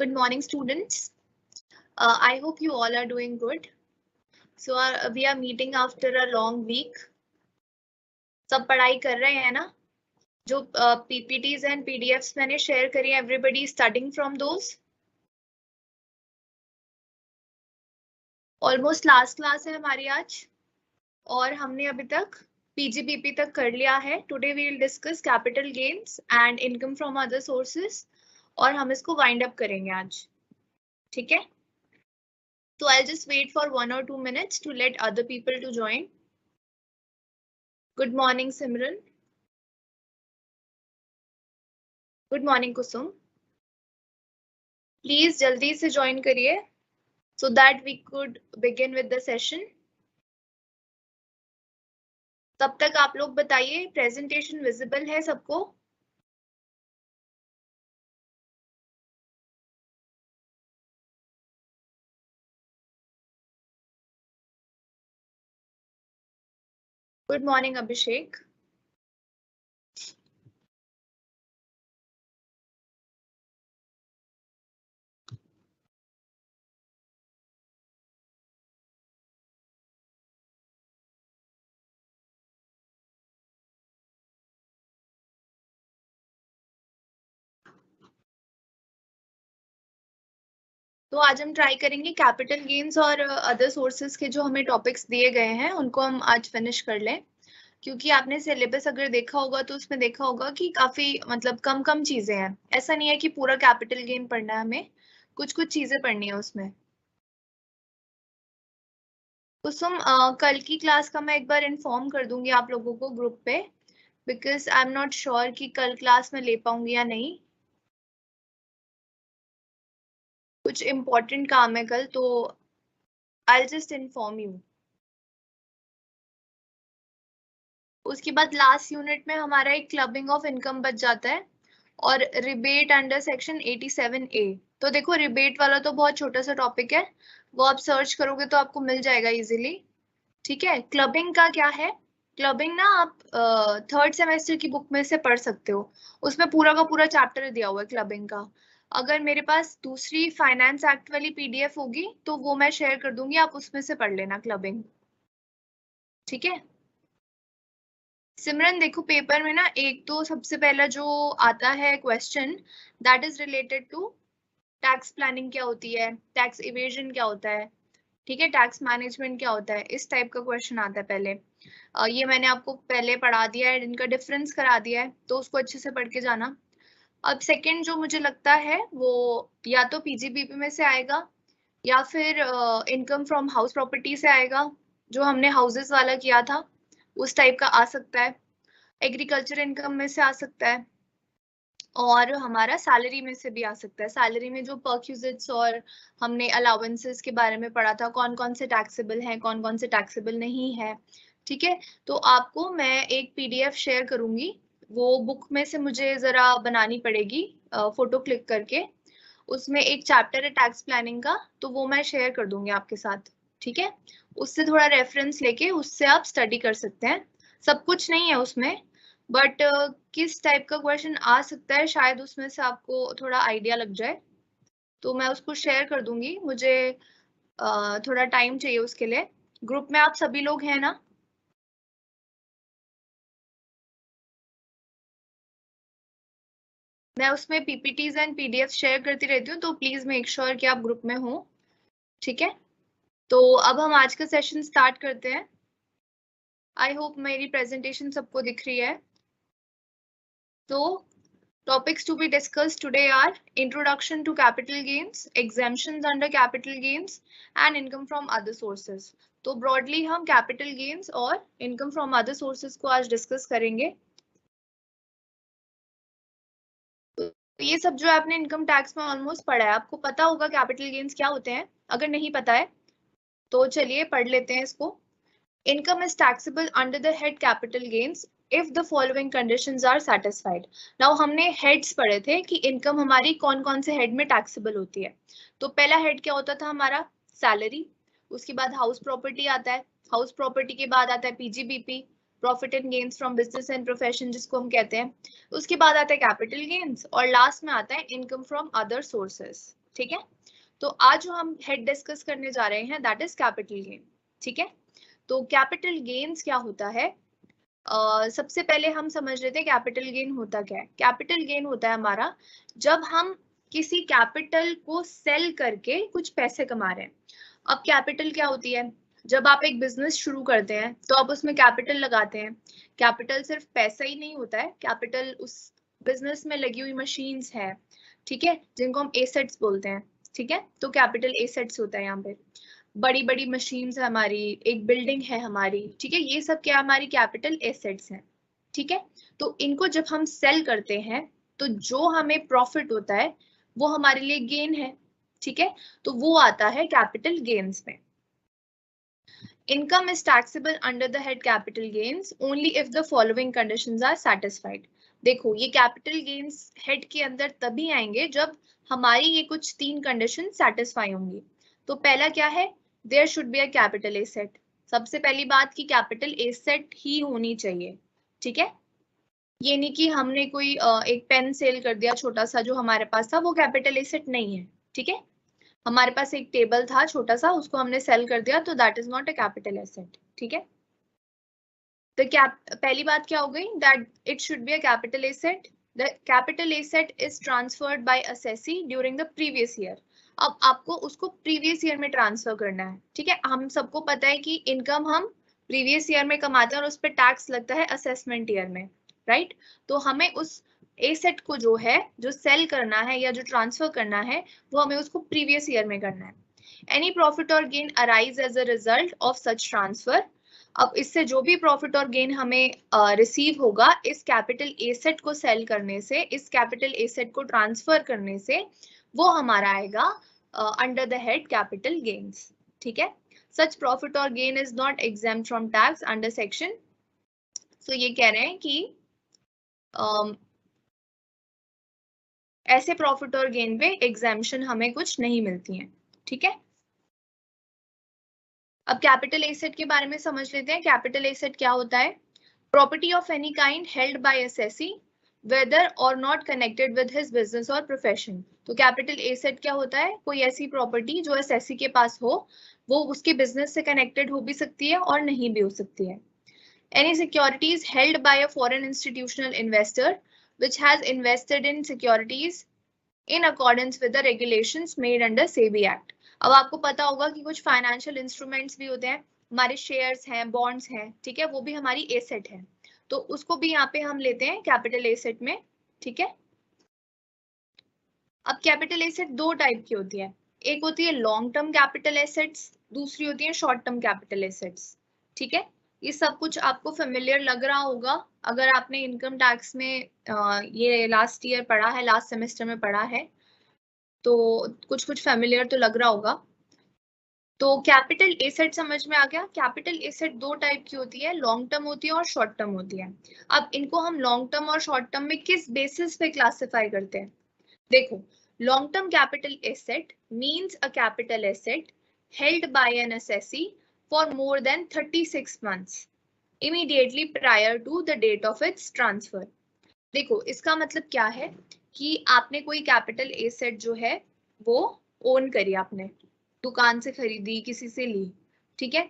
Good morning, students. I hope you all are doing good. So we are meeting after a long week. सब पढ़ाई कर रहे हैं ना? जो PPTs and PDFs मैंने share करी, everybody is studying from those. Almost last class है हमारी आज, और हमने अभी तक PGBP तक कर लिया है. Today we will discuss capital gains and income from other sources, और हम इसको wind up करेंगे आज. ठीक है? So I'll just wait for 1 or 2 minutes to let other people to join. Good morning, Simran. Good morning, Kusum. Please जल्दी से join करिए so that we could begin with the session. तब तक आप लोग बताइए, presentation visible है सबको? Good morning, Abhishek. तो आज हम ट्राई करेंगे कैपिटल गेन्स और अदर सोर्सेज के जो हमें टॉपिक्स दिए गए हैं उनको हम आज फिनिश कर लें, क्योंकि आपने सिलेबस अगर देखा होगा तो उसमें देखा होगा कि काफी मतलब कम चीजें हैं. ऐसा नहीं है कि पूरा कैपिटल गेन पढ़ना है, हमें कुछ चीजें पढ़नी है उसमें. कुसुम, कल की क्लास का मैं एक बार इन्फॉर्म कर दूंगी आप लोगों को ग्रुप पे, because I am not sure कि कल क्लास में ले पाऊंगी या नहीं. कुछ इम्पोर्टेंट काम है कल, तो आई जस्ट इन्फॉर्म यू. उसके बाद लास्ट यूनिट में हमारा एक क्लबिंग ऑफ इनकम बच जाता है और रिबेट अंडर सेक्शन 87A. तो देखो, रिबेट वाला तो बहुत छोटा सा टॉपिक है, वो आप सर्च करोगे तो आपको मिल जाएगा इजीली. ठीक है. क्लबिंग का क्या है? क्लबिंग ना आप थर्ड सेमेस्टर की बुक में से पढ़ सकते हो. उसमें पूरा का पूरा चैप्टर दिया हुआ है क्लबिंग का. अगर मेरे पास दूसरी फाइनेंस एक्ट वाली PDF होगी तो वो मैं शेयर कर दूंगी, आप उसमें से पढ़ लेना क्लबिंग. ठीक है. सिमरन देखो, पेपर में ना एक तो सबसे पहला जो आता है question, that is related to tax planning क्या होती है, टैक्स इवेजन क्या होता है, ठीक है, टैक्स मैनेजमेंट क्या होता है, इस टाइप का क्वेश्चन आता है पहले. ये मैंने आपको पहले पढ़ा दिया है, इनका डिफरेंस करा दिया है, तो उसको अच्छे से पढ़ के जाना. अब सेकंड जो मुझे लगता है वो या तो PGBP में से आएगा या फिर इनकम फ्रॉम हाउस प्रॉपर्टी से आएगा, जो हमने हाउसेस वाला किया था उस टाइप का आ सकता है. एग्रीकल्चर इनकम में से आ सकता है, और हमारा सैलरी में से भी आ सकता है. सैलरी में जो परक्यूजिट्स और हमने अलाउंसेस के बारे में पढ़ा था, कौन कौन से टैक्सेबल हैं, कौन कौन से टैक्सेबल नहीं है. ठीक है. तो आपको मैं एक PDF शेयर करूंगी, वो बुक में से मुझे जरा बनानी पड़ेगी फोटो क्लिक करके. उसमें एक चैप्टर है टैक्स प्लानिंग का, तो वो मैं शेयर कर दूंगी आपके साथ. ठीक है. उससे थोड़ा रेफरेंस लेके उससे आप स्टडी कर सकते हैं. सब कुछ नहीं है उसमें, बट किस टाइप का क्वेश्चन आ सकता है शायद उसमें से आपको थोड़ा आइडिया लग जाए. तो मैं उसको शेयर कर दूंगी. मुझे थोड़ा टाइम चाहिए उसके लिए. ग्रुप में आप सभी लोग हैं ना? मैं उसमें PPTs एंड PDFs शेयर करती रहती हूँ, तो प्लीज मेक श्योर कि आप ग्रुप में हो. ठीक है. तो अब हम आज का सेशन स्टार्ट करते हैं. आई होप मेरी प्रेजेंटेशन सबको दिख रही है. तो topics to be discussed today are introduction to capital gains, exemptions under capital gains, and income from other sources. तो broadly हम capital gains और income from other sources को आज discuss करेंगे. तो ये सब जो आपने इनकम टैक्स में ऑलमोस्ट पढ़ा है, आपको पता होगा कैपिटल गेन्स क्या होते हैं. अगर नहीं पता है तो चलिए पढ़ लेते हैं इसको. Income is taxable under the head capital gains if the following conditions are satisfied. Now हमने heads पढ़े थे कि इनकम हमारी कौन कौन से हेड में टैक्सेबल होती है. तो पहला हेड क्या होता था हमारा? सैलरी. उसके बाद हाउस प्रॉपर्टी आता है. हाउस प्रॉपर्टी के बाद आता है PGBP, profit and gains from business and profession, जिसको हम कहते हैं. उसके बाद आता है कैपिटल गेन्स, और लास्ट में आता है इनकम फ्रॉम अदर सोर्सेस. ठीक है। तो आज जो हम हेड डिस्कस करने जा रहे हैं दैट इज कैपिटल गेन। ठीक है, तो कैपिटल गेन्स क्या होता है? सबसे पहले हम समझ लेते हैं कैपिटल गेन होता क्या है। कैपिटल गेन होता है हमारा जब हम किसी कैपिटल को सेल करके कुछ पैसे कमा रहे हैं। अब कैपिटल क्या होती है? जब आप एक बिजनेस शुरू करते हैं तो आप उसमें कैपिटल लगाते हैं। कैपिटल सिर्फ पैसा ही नहीं होता है, कैपिटल उस बिजनेस में लगी हुई मशीन्स है, ठीक है, जिनको हम एसेट्स बोलते हैं। ठीक है, तो कैपिटल एसेट्स होता है यहाँ पे। बड़ी बड़ी मशीन्स है हमारी, एक बिल्डिंग है हमारी, ठीक है, ये सब क्या हमारी कैपिटल एसेट्स हैं। ठीक है, तो इनको जब हम सेल करते हैं तो जो हमें प्रॉफिट होता है वो हमारे लिए गेन है। ठीक है, तो वो आता है कैपिटल गेन्स में। Income is taxable under the head capital gains only if the following conditions are satisfied. देखो ये कैपिटल गेन्स हेड के अंदर तभी आएंगे जब हमारी ये कुछ 3 कंडीशन सेटिस्फाई होंगी। तो पहला क्या है? There should be a capital asset. सबसे पहली बात की कैपिटल एसेट ही होनी चाहिए। ठीक है, ये नहीं कि हमने कोई एक पेन सेल कर दिया छोटा सा जो हमारे पास था, वो कैपिटल एसेट नहीं है। ठीक है, हमारे पास एक टेबल था छोटा सा, उसको हमने सेल कर दिया तो that is not a capital asset. ठीक है, तो पहली बात क्या हो गई? That it should be a capital asset. The capital asset is transferred by assessee during the previous year. अब आपको उसको प्रीवियस ईयर में ट्रांसफर करना है। ठीक है, हम सबको पता है कि इनकम हम प्रीवियस ईयर में कमाते हैं और उस पर टैक्स लगता है असेसमेंट ईयर में, राइट? तो हमें उस एसेट को जो है, जो सेल करना है या जो ट्रांसफर करना है, वो हमें उसको प्रीवियस ईयर में करना है। एनी प्रॉफिट और gain arise as a result of such transfer. अब इससे जो भी प्रॉफिट और गेन हमें रिसीव होगा इस कैपिटल एसेट को सेल करने से, इस कैपिटल एसेट को ट्रांसफर करने से, वो हमारा आएगा under the head capital gains. ठीक है, सच प्रॉफिट और gain is not exempt from tax under section. So ये कह रहे हैं कि ऐसे प्रॉफिट और गेन पे एग्जेम्पशन हमें कुछ नहीं मिलती है। ठीक है, अब कैपिटल एसेट के बारे में समझ लेते हैं। कैपिटल एसेट क्या होता है? Property of any kind held by assessee whether और not connected with his business और प्रोफेशन। तो कैपिटल एसेट क्या होता है? कोई ऐसी प्रॉपर्टी जो असेसी के पास हो, वो उसके बिजनेस से कनेक्टेड हो भी सकती है और नहीं भी हो सकती है। Any securities held by a foreign institutional investor which has invested in securities in accordance with the regulations made under SEBI Act। अब आपको पता होगा कि कुछ फाइनेंशियल इंस्ट्रूमेंट्स भी होते हैं, हमारे शेयर्स हैं, बॉन्ड्स हैं, ठीक है, वो भी हमारी एसेट है, तो उसको भी यहाँ पे हम लेते हैं कैपिटल एसेट में। ठीक है, अब कैपिटल एसेट 2 टाइप की होती है, एक होती है लॉन्ग टर्म कैपिटल एसेट्स, दूसरी होती है शॉर्ट टर्म कैपिटल एसेट्स। ठीक है, ये सब कुछ आपको फेमिलियर लग रहा होगा अगर आपने इनकम टैक्स में ये लास्ट ईयर पढ़ा है, लास्ट सेमेस्टर में पढ़ा है, तो कुछ कुछ फेमिलियर तो लग रहा होगा। तो कैपिटल एसेट समझ में आ गया। कैपिटल एसेट 2 टाइप की होती है, लॉन्ग टर्म होती है और शॉर्ट टर्म होती है। अब इनको हम लॉन्ग टर्म और शॉर्ट टर्म में किस बेसिस पे क्लासिफाई करते हैं? देखो, long term capital asset means a capital asset held by an assessee for more than 36 months immediately prior to the date of its transfer। देखो इसका मतलब क्या है कि आपने कोई कैपिटल एसेट जो है वो ओन करी, आपने दुकान से खरीदी, किसी से ली, ठीक है।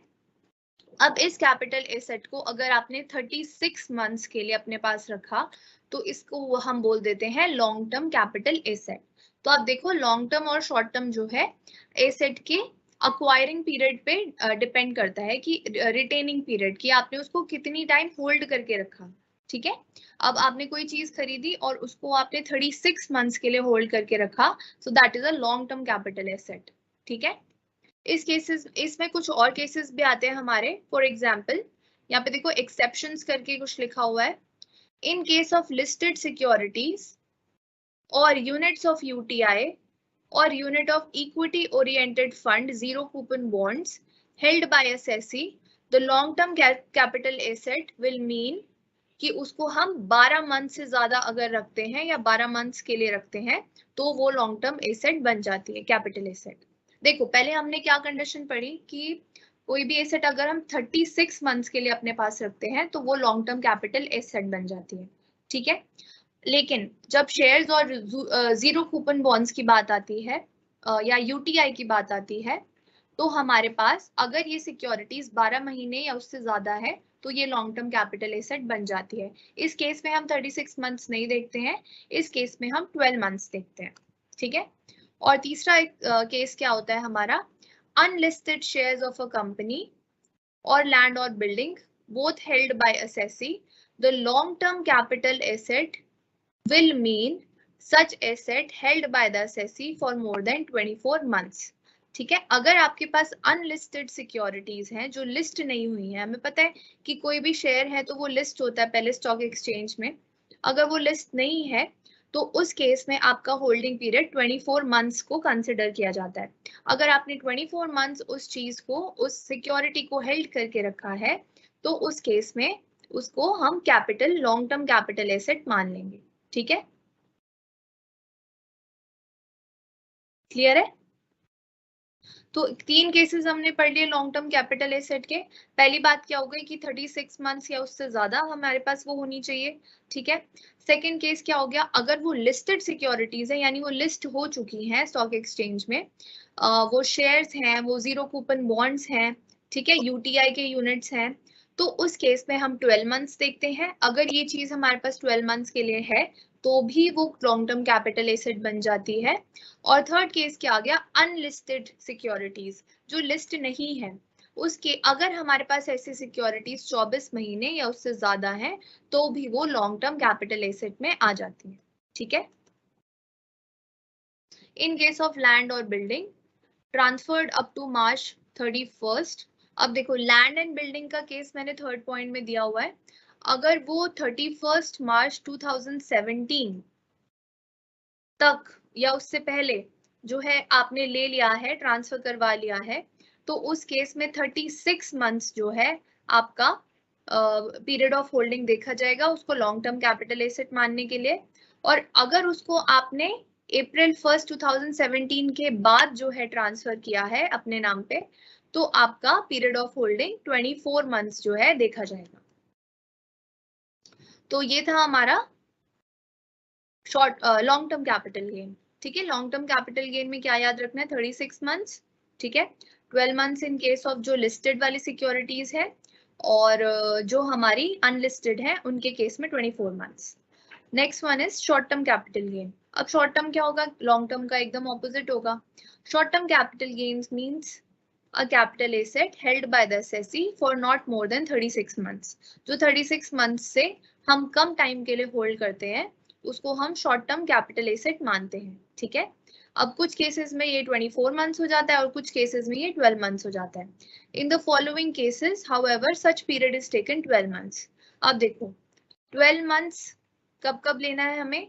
अब इस कैपिटल एसेट को अगर आपने 36 मंथ्स के लिए अपने पास रखा तो इसको हम बोल देते हैं लॉन्ग टर्म कैपिटल एसेट। तो आप देखो लॉन्ग टर्म और शॉर्ट टर्म जो है एसेट के अक्वायरिंग पीरियड पे डिपेंड करता है कि रिटेनिंग पीरियड की आपने उसको कितनी टाइम होल्ड करके रखा। ठीक है, अब आपने कोई चीज खरीदी और उसको आपने 36 मंथ्स के लिए होल्ड करके रखा, so that is a long term capital asset. ठीक है, इस केसेस, इसमें कुछ और केसेस भी आते हैं हमारे। फॉर एग्जाम्पल यहाँ पे देखो एक्सेप्शंस करके कुछ लिखा हुआ है। In case of listed securities और यूनिट्स ऑफ यूटीआई और unit of equity oriented fund zero coupon bonds held by assessee, the long term capital asset will mean कि उसको हम 12 मंथ से ज्यादा अगर रखते हैं या 12 मंथ्स के लिए रखते हैं तो वो लॉन्ग टर्म एसेट बन जाती है, कैपिटल एसेट। देखो पहले हमने क्या कंडीशन पढ़ी कि कोई भी एसेट अगर हम 36 मंथ्स के लिए अपने पास रखते हैं तो वो लॉन्ग टर्म कैपिटल एसेट बन जाती है। ठीक है, लेकिन जब शेयर्स और जीरो कूपन बॉन्ड्स की बात आती है या यूटीआई की बात आती है, तो हमारे पास अगर ये सिक्योरिटीज 12 महीने या उससे ज्यादा है तो ये लॉन्ग टर्म कैपिटल एसेट बन जाती है। इस केस में हम 36 मंथ्स नहीं देखते हैं, इस केस में हम 12 मंथ्स देखते हैं। ठीक है। और तीसरा एक केस क्या होता है हमारा, unlisted shares of a company or land or building both held by assessee, the long term capital asset will mean such asset held by the assessee for more than 24 months. ठीक है। अगर आपके पास unlisted securities हैं जो list नहीं हुई हैं, हमें पता है कि कोई भी शेयर है तो वो लिस्ट होता है पहले स्टॉक एक्सचेंज में, अगर वो लिस्ट नहीं है तो उस केस में आपका होल्डिंग पीरियड 24 मंथ्स को कंसिडर किया जाता है। अगर आपने 24 मंथ्स उस चीज को, उस सिक्योरिटी को हेल्ड करके रखा है तो उस केस में उसको हम capital, long term capital asset मान लेंगे। ठीक है, क्लियर है? तो 3 केसेस हमने पढ़ लिए लॉन्ग टर्म कैपिटल एसेट के। पहली बात क्या हो गई कि 36 मंथ्स या उससे ज्यादा हमारे पास वो होनी चाहिए। ठीक है। सेकंड केस क्या हो गया, अगर वो लिस्टेड सिक्योरिटीज है यानी वो लिस्ट हो चुकी हैं स्टॉक एक्सचेंज में, वो शेयर्स हैं, वो जीरो कूपन बॉन्ड्स हैं, ठीक है, यूटीआई के यूनिट्स हैं, तो उस केस में हम 12 मंथ्स देखते हैं। अगर ये चीज हमारे पास 12 मंथ्स के लिए है तो भी वो लॉन्ग टर्म कैपिटल एसेट बन जाती है। और थर्ड केस क्या आ गया, अनलिस्टेड सिक्योरिटीज जो लिस्ट नहीं है, उसके अगर हमारे पास ऐसी सिक्योरिटीज 24 महीने या उससे ज्यादा है तो भी वो लॉन्ग टर्म कैपिटल एसेट में आ जाती है। ठीक है। इन केस ऑफ लैंड और building transferred up to March 31st, अब देखो लैंड एंड बिल्डिंग का केस मैंने थर्ड पॉइंट में दिया हुआ है, अगर वो 31 मार्च 2017 तक या उससे पहले जो है आपने ले लिया है, ट्रांसफर करवा लिया है, तो उस केस में 36 मंथ्स जो है आपका पीरियड ऑफ होल्डिंग देखा जाएगा उसको लॉन्ग टर्म कैपिटल एसेट मानने के लिए। और अगर उसको आपने अप्रैल 1 2017 के बाद जो है ट्रांसफर किया है अपने नाम पे, तो आपका पीरियड ऑफ होल्डिंग 24 मंथ्स जो है देखा जाएगा। तो ये था हमारा short long term capital gain. ठीक है, लॉन्ग टर्म कैपिटल गेन में क्या याद रखना है, 36 मंथ्स, ठीक है, 12 मंथ्स इन केस ऑफ जो लिस्टेड वाली सिक्योरिटीज है, और जो हमारी अनलिस्टेड है उनके केस में 24 months. Next one is short term capital gain. अब शॉर्ट टर्म क्या होगा, लॉन्ग टर्म का एकदम ऑपोजिट होगा। Short term capital gains means a capital asset held by the assessee for not more than 36 months. जो 36 months से हम कम time के लिए होल्ड करते हैं उसको हम शॉर्ट टर्म कैपिटल एसेट मानते हैं। ठीक है। अब कुछ केसेस में ये 24 मंथ्स हो जाता है और कुछ केसेस में ये 12 मंथ्स हो जाता है। In the following cases however such period is taken 12 months. अब देखो 12 मंथ्स कब कब लेना है हमें,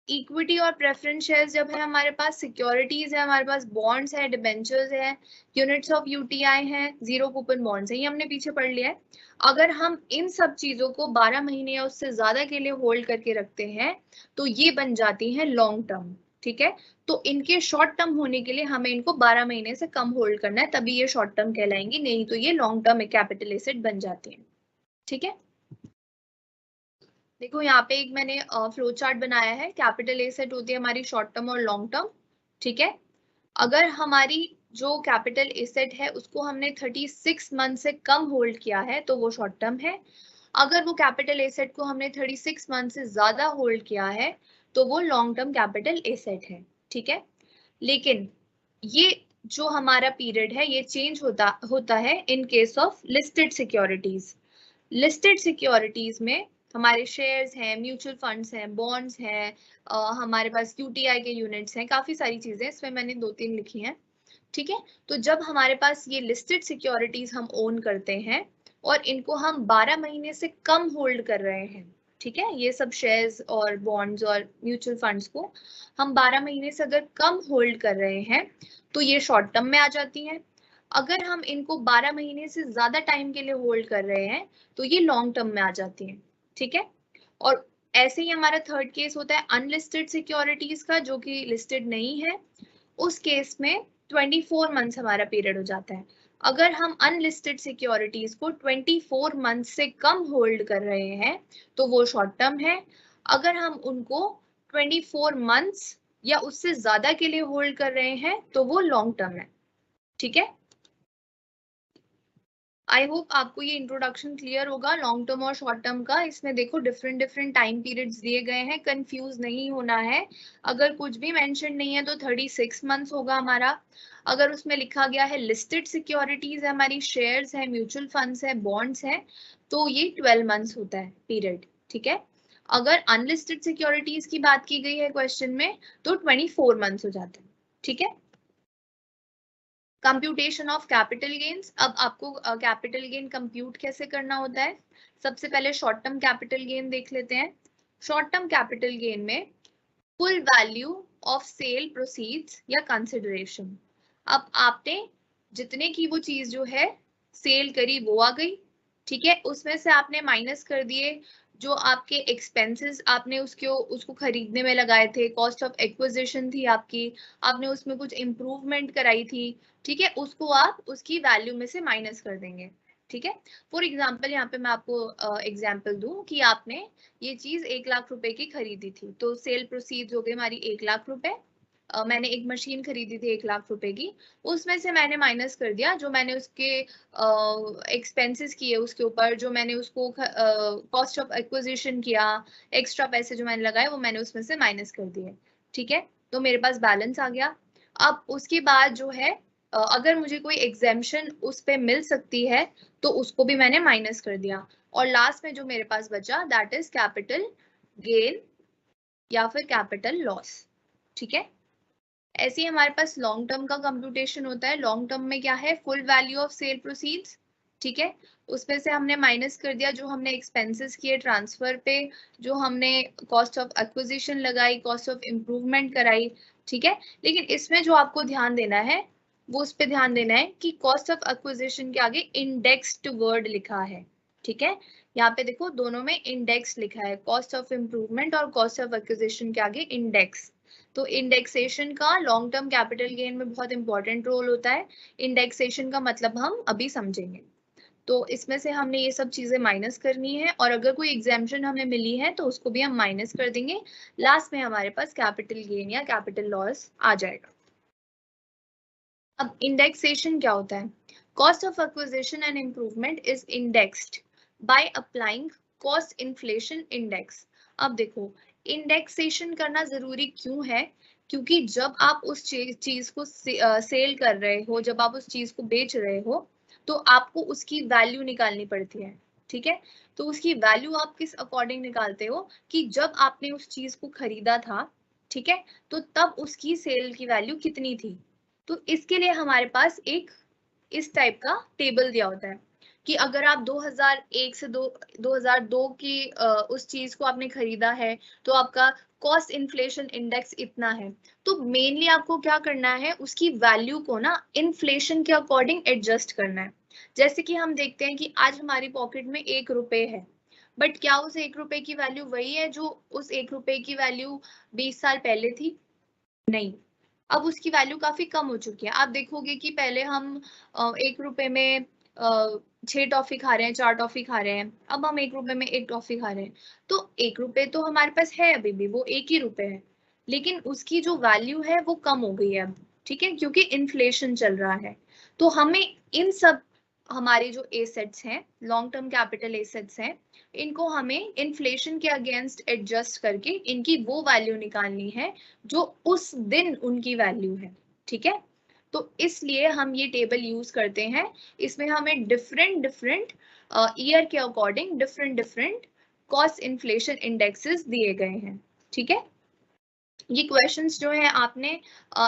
इक्विटी और प्रेफरेंस शेयर्स जब है हमारे पास, सिक्योरिटीज है हमारे पास, बॉन्ड्स है, डिबेंचर्स है, यूनिट्स ऑफ यूटीआई है, जीरो कूपन बॉन्ड्स है, ये हमने पीछे पढ़ लिया है। अगर हम इन सब चीजों को 12 महीने या उससे ज्यादा के लिए होल्ड करके रखते हैं तो ये बन जाती है लॉन्ग टर्म। ठीक है। तो इनके शॉर्ट टर्म होने के लिए हमें इनको 12 महीने से कम होल्ड करना है, तभी ये शॉर्ट टर्म कहलाएंगी, नहीं तो ये लॉन्ग टर्म कैपिटल एसेट बन जाती है। ठीक है। देखो यहाँ पे एक मैंने फ्लो चार्ट बनाया है, कैपिटल एसेट होती है हमारी शॉर्ट टर्म और लॉन्ग टर्म। ठीक है। अगर हमारी जो कैपिटल एसेट है उसको हमने 36 मंथ से कम होल्ड किया है तो वो शॉर्ट टर्म है। अगर वो कैपिटल एसेट को हमने 36 मंथ से ज्यादा होल्ड किया है तो वो लॉन्ग टर्म कैपिटल एसेट है। ठीक है। लेकिन ये जो हमारा पीरियड है ये चेंज होता है in case of listed securities. Listed securities में हमारे शेयर्स हैं, म्यूचुअल फंड्स हैं, बॉन्ड्स हैं, हमारे पास यूटीआई के यूनिट्स हैं, काफी सारी चीजें इसमें मैंने 2-3 लिखी हैं। ठीक है। तो जब हमारे पास ये लिस्टेड सिक्योरिटीज हम ओन करते हैं और इनको हम 12 महीने से कम होल्ड कर रहे हैं, ठीक है, ये सब शेयर्स और बॉन्ड्स और म्यूचुअल फंड्स को हम 12 महीने से अगर कम होल्ड कर रहे हैं तो ये शॉर्ट टर्म में आ जाती हैं। अगर हम इनको 12 महीने से ज्यादा टाइम के लिए होल्ड कर रहे हैं तो ये लॉन्ग टर्म में आ जाती है। ठीक है। और ऐसे ही हमारा थर्ड केस होता है अनलिस्टेड सिक्योरिटीज का, जो कि लिस्टेड नहीं है, उस केस में 24 मंथ्स हमारा पीरियड हो जाता है। अगर हम अनलिस्टेड सिक्योरिटीज को 24 मंथ से कम होल्ड कर रहे हैं तो वो शॉर्ट टर्म है। अगर हम उनको 24 मंथ्स या उससे ज्यादा के लिए होल्ड कर रहे हैं तो वो लॉन्ग टर्म है। ठीक है, आई होप आपको ये इंट्रोडक्शन क्लियर होगा लॉन्ग टर्म और शॉर्ट टर्म का। इसमें देखो डिफरेंट डिफरेंट टाइम पीरियड्स दिए गए हैं, कंफ्यूज नहीं होना है। अगर कुछ भी मेंशन नहीं है तो 36 मंथ्स होगा हमारा। अगर उसमें लिखा गया है लिस्टेड सिक्योरिटीज है, हमारी शेयर्स है, म्यूचुअल फंड्स है, बॉन्ड्स है, तो ये 12 मंथ्स होता है पीरियड। ठीक है, अगर अनलिस्टेड सिक्योरिटीज की बात की गई है क्वेश्चन में तो 24 मंथ्स हो जाते हैं। ठीक है, कंप्यूटेशन ऑफ कैपिटल गेन्स। अब आपको कैपिटल गेन कंप्यूट कैसे करना होता है, सबसे पहले शॉर्ट टर्म कैपिटल गेन देख लेते हैं। शॉर्ट टर्म कैपिटल गेन में full value of sale proceeds या कंसिडरेशन। अब आपने जितने की वो चीज जो है सेल करी वो आ गई, ठीक है, उसमें से आपने माइनस कर दिए जो आपके एक्सपेंसेस आपने उसको खरीदने में लगाए थे, कॉस्ट ऑफ एक्विजिशन थी आपकी, आपने उसमें कुछ इम्प्रूवमेंट कराई थी, ठीक है, उसको आप उसकी वैल्यू में से माइनस कर देंगे। ठीक है, फॉर एग्जाम्पल यहाँ पे मैं आपको एग्जाम्पल दूं कि आपने ये चीज 1 लाख रुपए की खरीदी थी, तो सेल प्रोसीड्स हो गए हमारी 1 लाख रुपए। मैंने एक मशीन खरीदी थी 1 लाख रुपए की, उसमें से मैंने माइनस कर दिया जो मैंने उसके एक्सपेंसेस किए, उसके ऊपर जो मैंने उसको कॉस्ट ऑफ एक्विजिशन किया, एक्स्ट्रा पैसे जो मैंने लगाए वो मैंने उसमें से माइनस कर दिए। ठीक है, तो मेरे पास बैलेंस आ गया। अब उसके बाद जो है अगर मुझे कोई एग्जेम्पशन उस पे मिल सकती है तो उसको भी मैंने माइनस कर दिया, और लास्ट में जो मेरे पास बचा दैट इज कैपिटल गेन या फिर कैपिटल लॉस। ठीक है, ऐसे ही हमारे पास लॉन्ग टर्म का कंप्यूटेशन होता है। लॉन्ग टर्म में क्या है, full value of sale proceeds, ठीक है, उसमें से हमने माइनस कर दिया जो हमने एक्सपेंसेस किए ट्रांसफर पे, जो हमने कॉस्ट ऑफ एक्विजिशन लगाई, कॉस्ट ऑफ इम्प्रूवमेंट कराई। ठीक है, लेकिन इसमें जो आपको ध्यान देना है वो उस पर ध्यान देना है कि कॉस्ट ऑफ एक्विजिशन के आगे इंडेक्स्ड वर्ड लिखा है। ठीक है, यहाँ पे देखो दोनों में इंडेक्स लिखा है, कॉस्ट ऑफ इम्प्रूवमेंट और कॉस्ट ऑफ एक्विजिशन के आगे इंडेक्स। तो इंडेक्सेशन का लॉन्ग टर्म कैपिटल गेन में बहुत इंपॉर्टेंट रोल होता है। इंडेक्सेशन का मतलब हम अभी समझेंगे। तो इसमें से हमने ये सब चीजें माइनस करनी है, और अगर कोई एग्जाम्पशन हमें मिली है तो उसको भी हम माइनस कर देंगे। लास्ट में हमारे पास कैपिटल गेन या कैपिटल लॉस आ जाएगा। अब इंडेक्सेशन क्या होता है, cost of acquisition and improvement is indexed by applying cost inflation index. अब देखो इंडेक्सेशन करना जरूरी क्यों है, क्योंकि जब आप उस चीज को सेल कर रहे हो, जब आप उस चीज को बेच रहे हो तो आपको उसकी वैल्यू निकालनी पड़ती है। ठीक है, तो उसकी वैल्यू आप किस अकॉर्डिंग निकालते हो कि जब आपने उस चीज को खरीदा था, ठीक है, तो तब उसकी सेल की वैल्यू कितनी थी। तो इसके लिए हमारे पास एक इस टाइप का टेबल दिया होता है कि अगर आप 2001 से 2002 की उस चीज को आपने खरीदा है तो आपका कॉस्ट इन्फ्लेशन इंडेक्स इतना है। तो मेनली आपको क्या करना है, उसकी वैल्यू को ना इन्फ्लेशन के अकॉर्डिंग एडजस्ट करना है। जैसे कि हम देखते हैं कि आज हमारी पॉकेट में 1 रुपए है, बट क्या उस 1 रुपए की वैल्यू वही है जो उस 1 रुपए की वैल्यू 20 साल पहले थी? नहीं, अब उसकी वैल्यू काफी कम हो चुकी है। आप देखोगे कि पहले हम 1 रुपए में 6 टॉफी खा रहे हैं, 4 टॉफी खा रहे हैं, अब हम 1 रुपए में 1 टॉफी खा रहे हैं। तो 1 रुपए तो हमारे पास है अभी भी, वो 1 ही रुपए है, लेकिन उसकी जो वैल्यू है वो कम हो गई है अब। ठीक है, क्योंकि इन्फ्लेशन चल रहा है। तो हमें इन सब हमारे जो एसेट्स हैं, लॉन्ग टर्म कैपिटल एसेट्स हैं, इनको हमें इन्फ्लेशन के अगेंस्ट एडजस्ट करके इनकी वो वैल्यू निकालनी है जो उस दिन उनकी वैल्यू है। ठीक है, तो इसलिए हम ये टेबल यूज करते हैं। इसमें हमें डिफरेंट डिफरेंट ईयर के according different different cost inflation indexes दिए गए हैं। ठीक है, ये क्वेश्चंस जो है आपने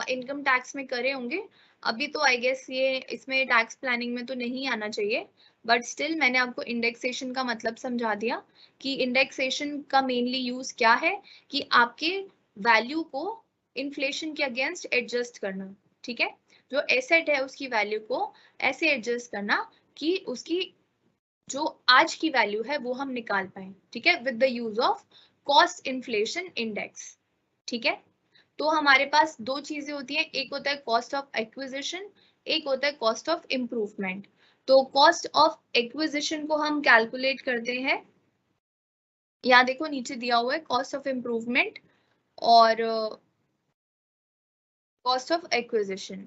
इनकम टैक्स में करे होंगे। अभी तो आई गेस ये इसमें टैक्स प्लानिंग में तो नहीं आना चाहिए, बट स्टिल मैंने आपको इंडेक्सेशन का मतलब समझा दिया कि इंडेक्सेशन का मेनली यूज क्या है कि आपके वैल्यू को इन्फ्लेशन के अगेंस्ट एडजस्ट करना। ठीक है, जो एसेट है उसकी वैल्यू को ऐसे एडजस्ट करना कि उसकी जो आज की वैल्यू है वो हम निकाल पाए। ठीक है, with the use of cost inflation index. ठीक है, तो हमारे पास दो चीजें होती हैं, एक होता है कॉस्ट ऑफ एक्विजिशन, एक होता है कॉस्ट ऑफ इम्प्रूवमेंट। तो कॉस्ट ऑफ एक्विजिशन को हम कैलकुलेट करते हैं, यहाँ देखो नीचे दिया हुआ है कॉस्ट ऑफ इम्प्रूवमेंट, और कॉस्ट ऑफ एक्विजिशन।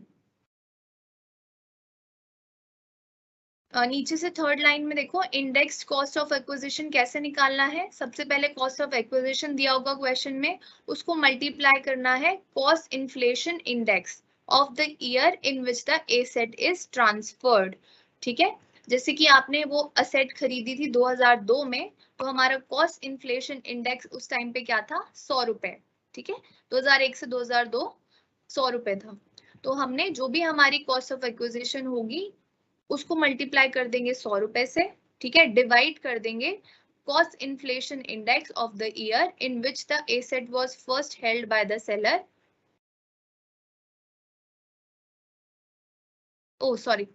नीचे से थर्ड लाइन में देखो, इंडेक्स्ड कॉस्ट ऑफ एक्विजिशन कैसे निकालना है। सबसे पहले कॉस्ट ऑफ एक्विजिशन दिया होगा क्वेश्चन में, उसको मल्टीप्लाई करना है cost inflation index of the year in which the asset is transferred. ठीक है, जैसे कि आपने वो असेट खरीदी थी 2002 में, तो हमारा कॉस्ट इन्फ्लेशन इंडेक्स उस टाइम पे क्या था, 100 रुपए। ठीक है, 2001 से 2002 100 रुपए था। तो हमने जो भी हमारी कॉस्ट ऑफ एक्विजिशन होगी उसको मल्टीप्लाई कर देंगे 100 रुपए से। ठीक है, डिवाइड कर देंगे cost inflation index of the year in which the asset was first held by the seller. Oh sorry,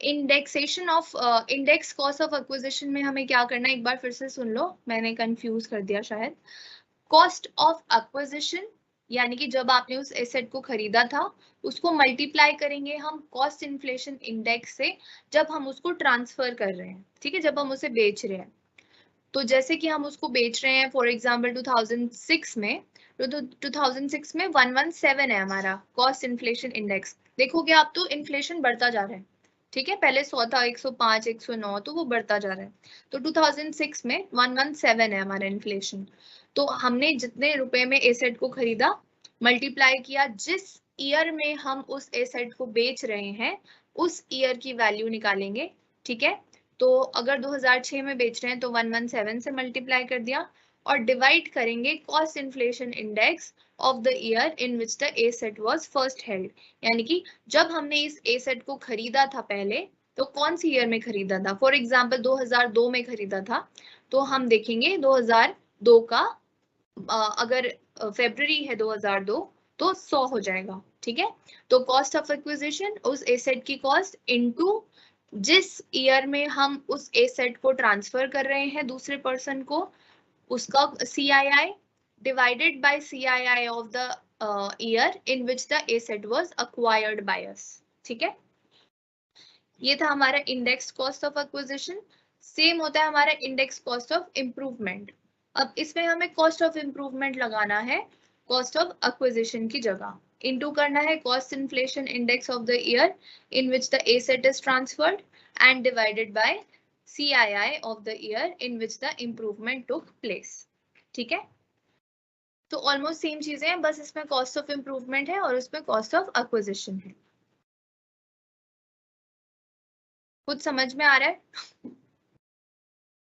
indexation of index cost of acquisition में हमें क्या करना है, एक बार फिर से सुन लो, मैंने कंफ्यूज कर दिया शायद। कॉस्ट ऑफ एक्विजिशन यानी कि जब आपने उस एसेट को खरीदा था उसको मल्टीप्लाई करेंगे हम कॉस्ट इन्फ्लेशन इंडेक्स से जब हम उसको ट्रांसफर कर रहे हैं। ठीक है, जब हम उसे बेच रहे हैं, तो जैसे कि हम उसको बेच रहे हैं फॉर एग्जांपल 2006 में, तो 2006 में 117 है हमारा कॉस्ट इन्फ्लेशन इंडेक्स। देखोगे आप तो इन्फ्लेशन बढ़ता जा रहा है। ठीक है, पहले 100 था, 105, 109, तो वो बढ़ता जा रहा है। तो 2006 में 117 है हमारा इन्फ्लेशन। तो हमने जितने रुपए में एसेट को खरीदा मल्टीप्लाई किया जिस ईयर में हम उस एसेट को बेच रहे हैं उस ईयर की वैल्यू निकालेंगे। ठीक है, तो अगर 2006 में बेच रहे हैं तो 117 से मल्टीप्लाई कर दिया और डिवाइड करेंगे cost inflation index of the year in which the asset was first held. यानी कि जब हमने इस एसेट को खरीदा था पहले, तो कौन सी ईयर में खरीदा था, फॉर एग्जांपल 2002 में खरीदा था, तो हम देखेंगे 2002 का अगर फेब्रुवरी है 2002 तो 100 हो जाएगा। ठीक है, तो कॉस्ट ऑफ एक्विजिशन उस एसेट की कॉस्ट इनटू जिस ईयर में हम उस एसेट को ट्रांसफर कर रहे हैं दूसरे पर्सन को, उसका CII divided by CII of the year in which the asset was acquired by us. ठीक है, ये था हमारा index cost of acquisition. Same होता है हमारा इंडेक्स कॉस्ट ऑफ इम्प्रूवमेंट। अब इसमें हमें कॉस्ट ऑफ इम्प्रूवमेंट लगाना है कॉस्ट ऑफ एक्विजिशन की जगह, इनटू करना है cost inflation index of the year in which the asset is transferred and divided by CII of the year in which the improvement took place। ठीक है, तो almost same चीजें हैं, बस इसमें कॉस्ट ऑफ इम्प्रूवमेंट है और उसमें कॉस्ट ऑफ एक्विजिशन है। कुछ समझ में आ रहा है?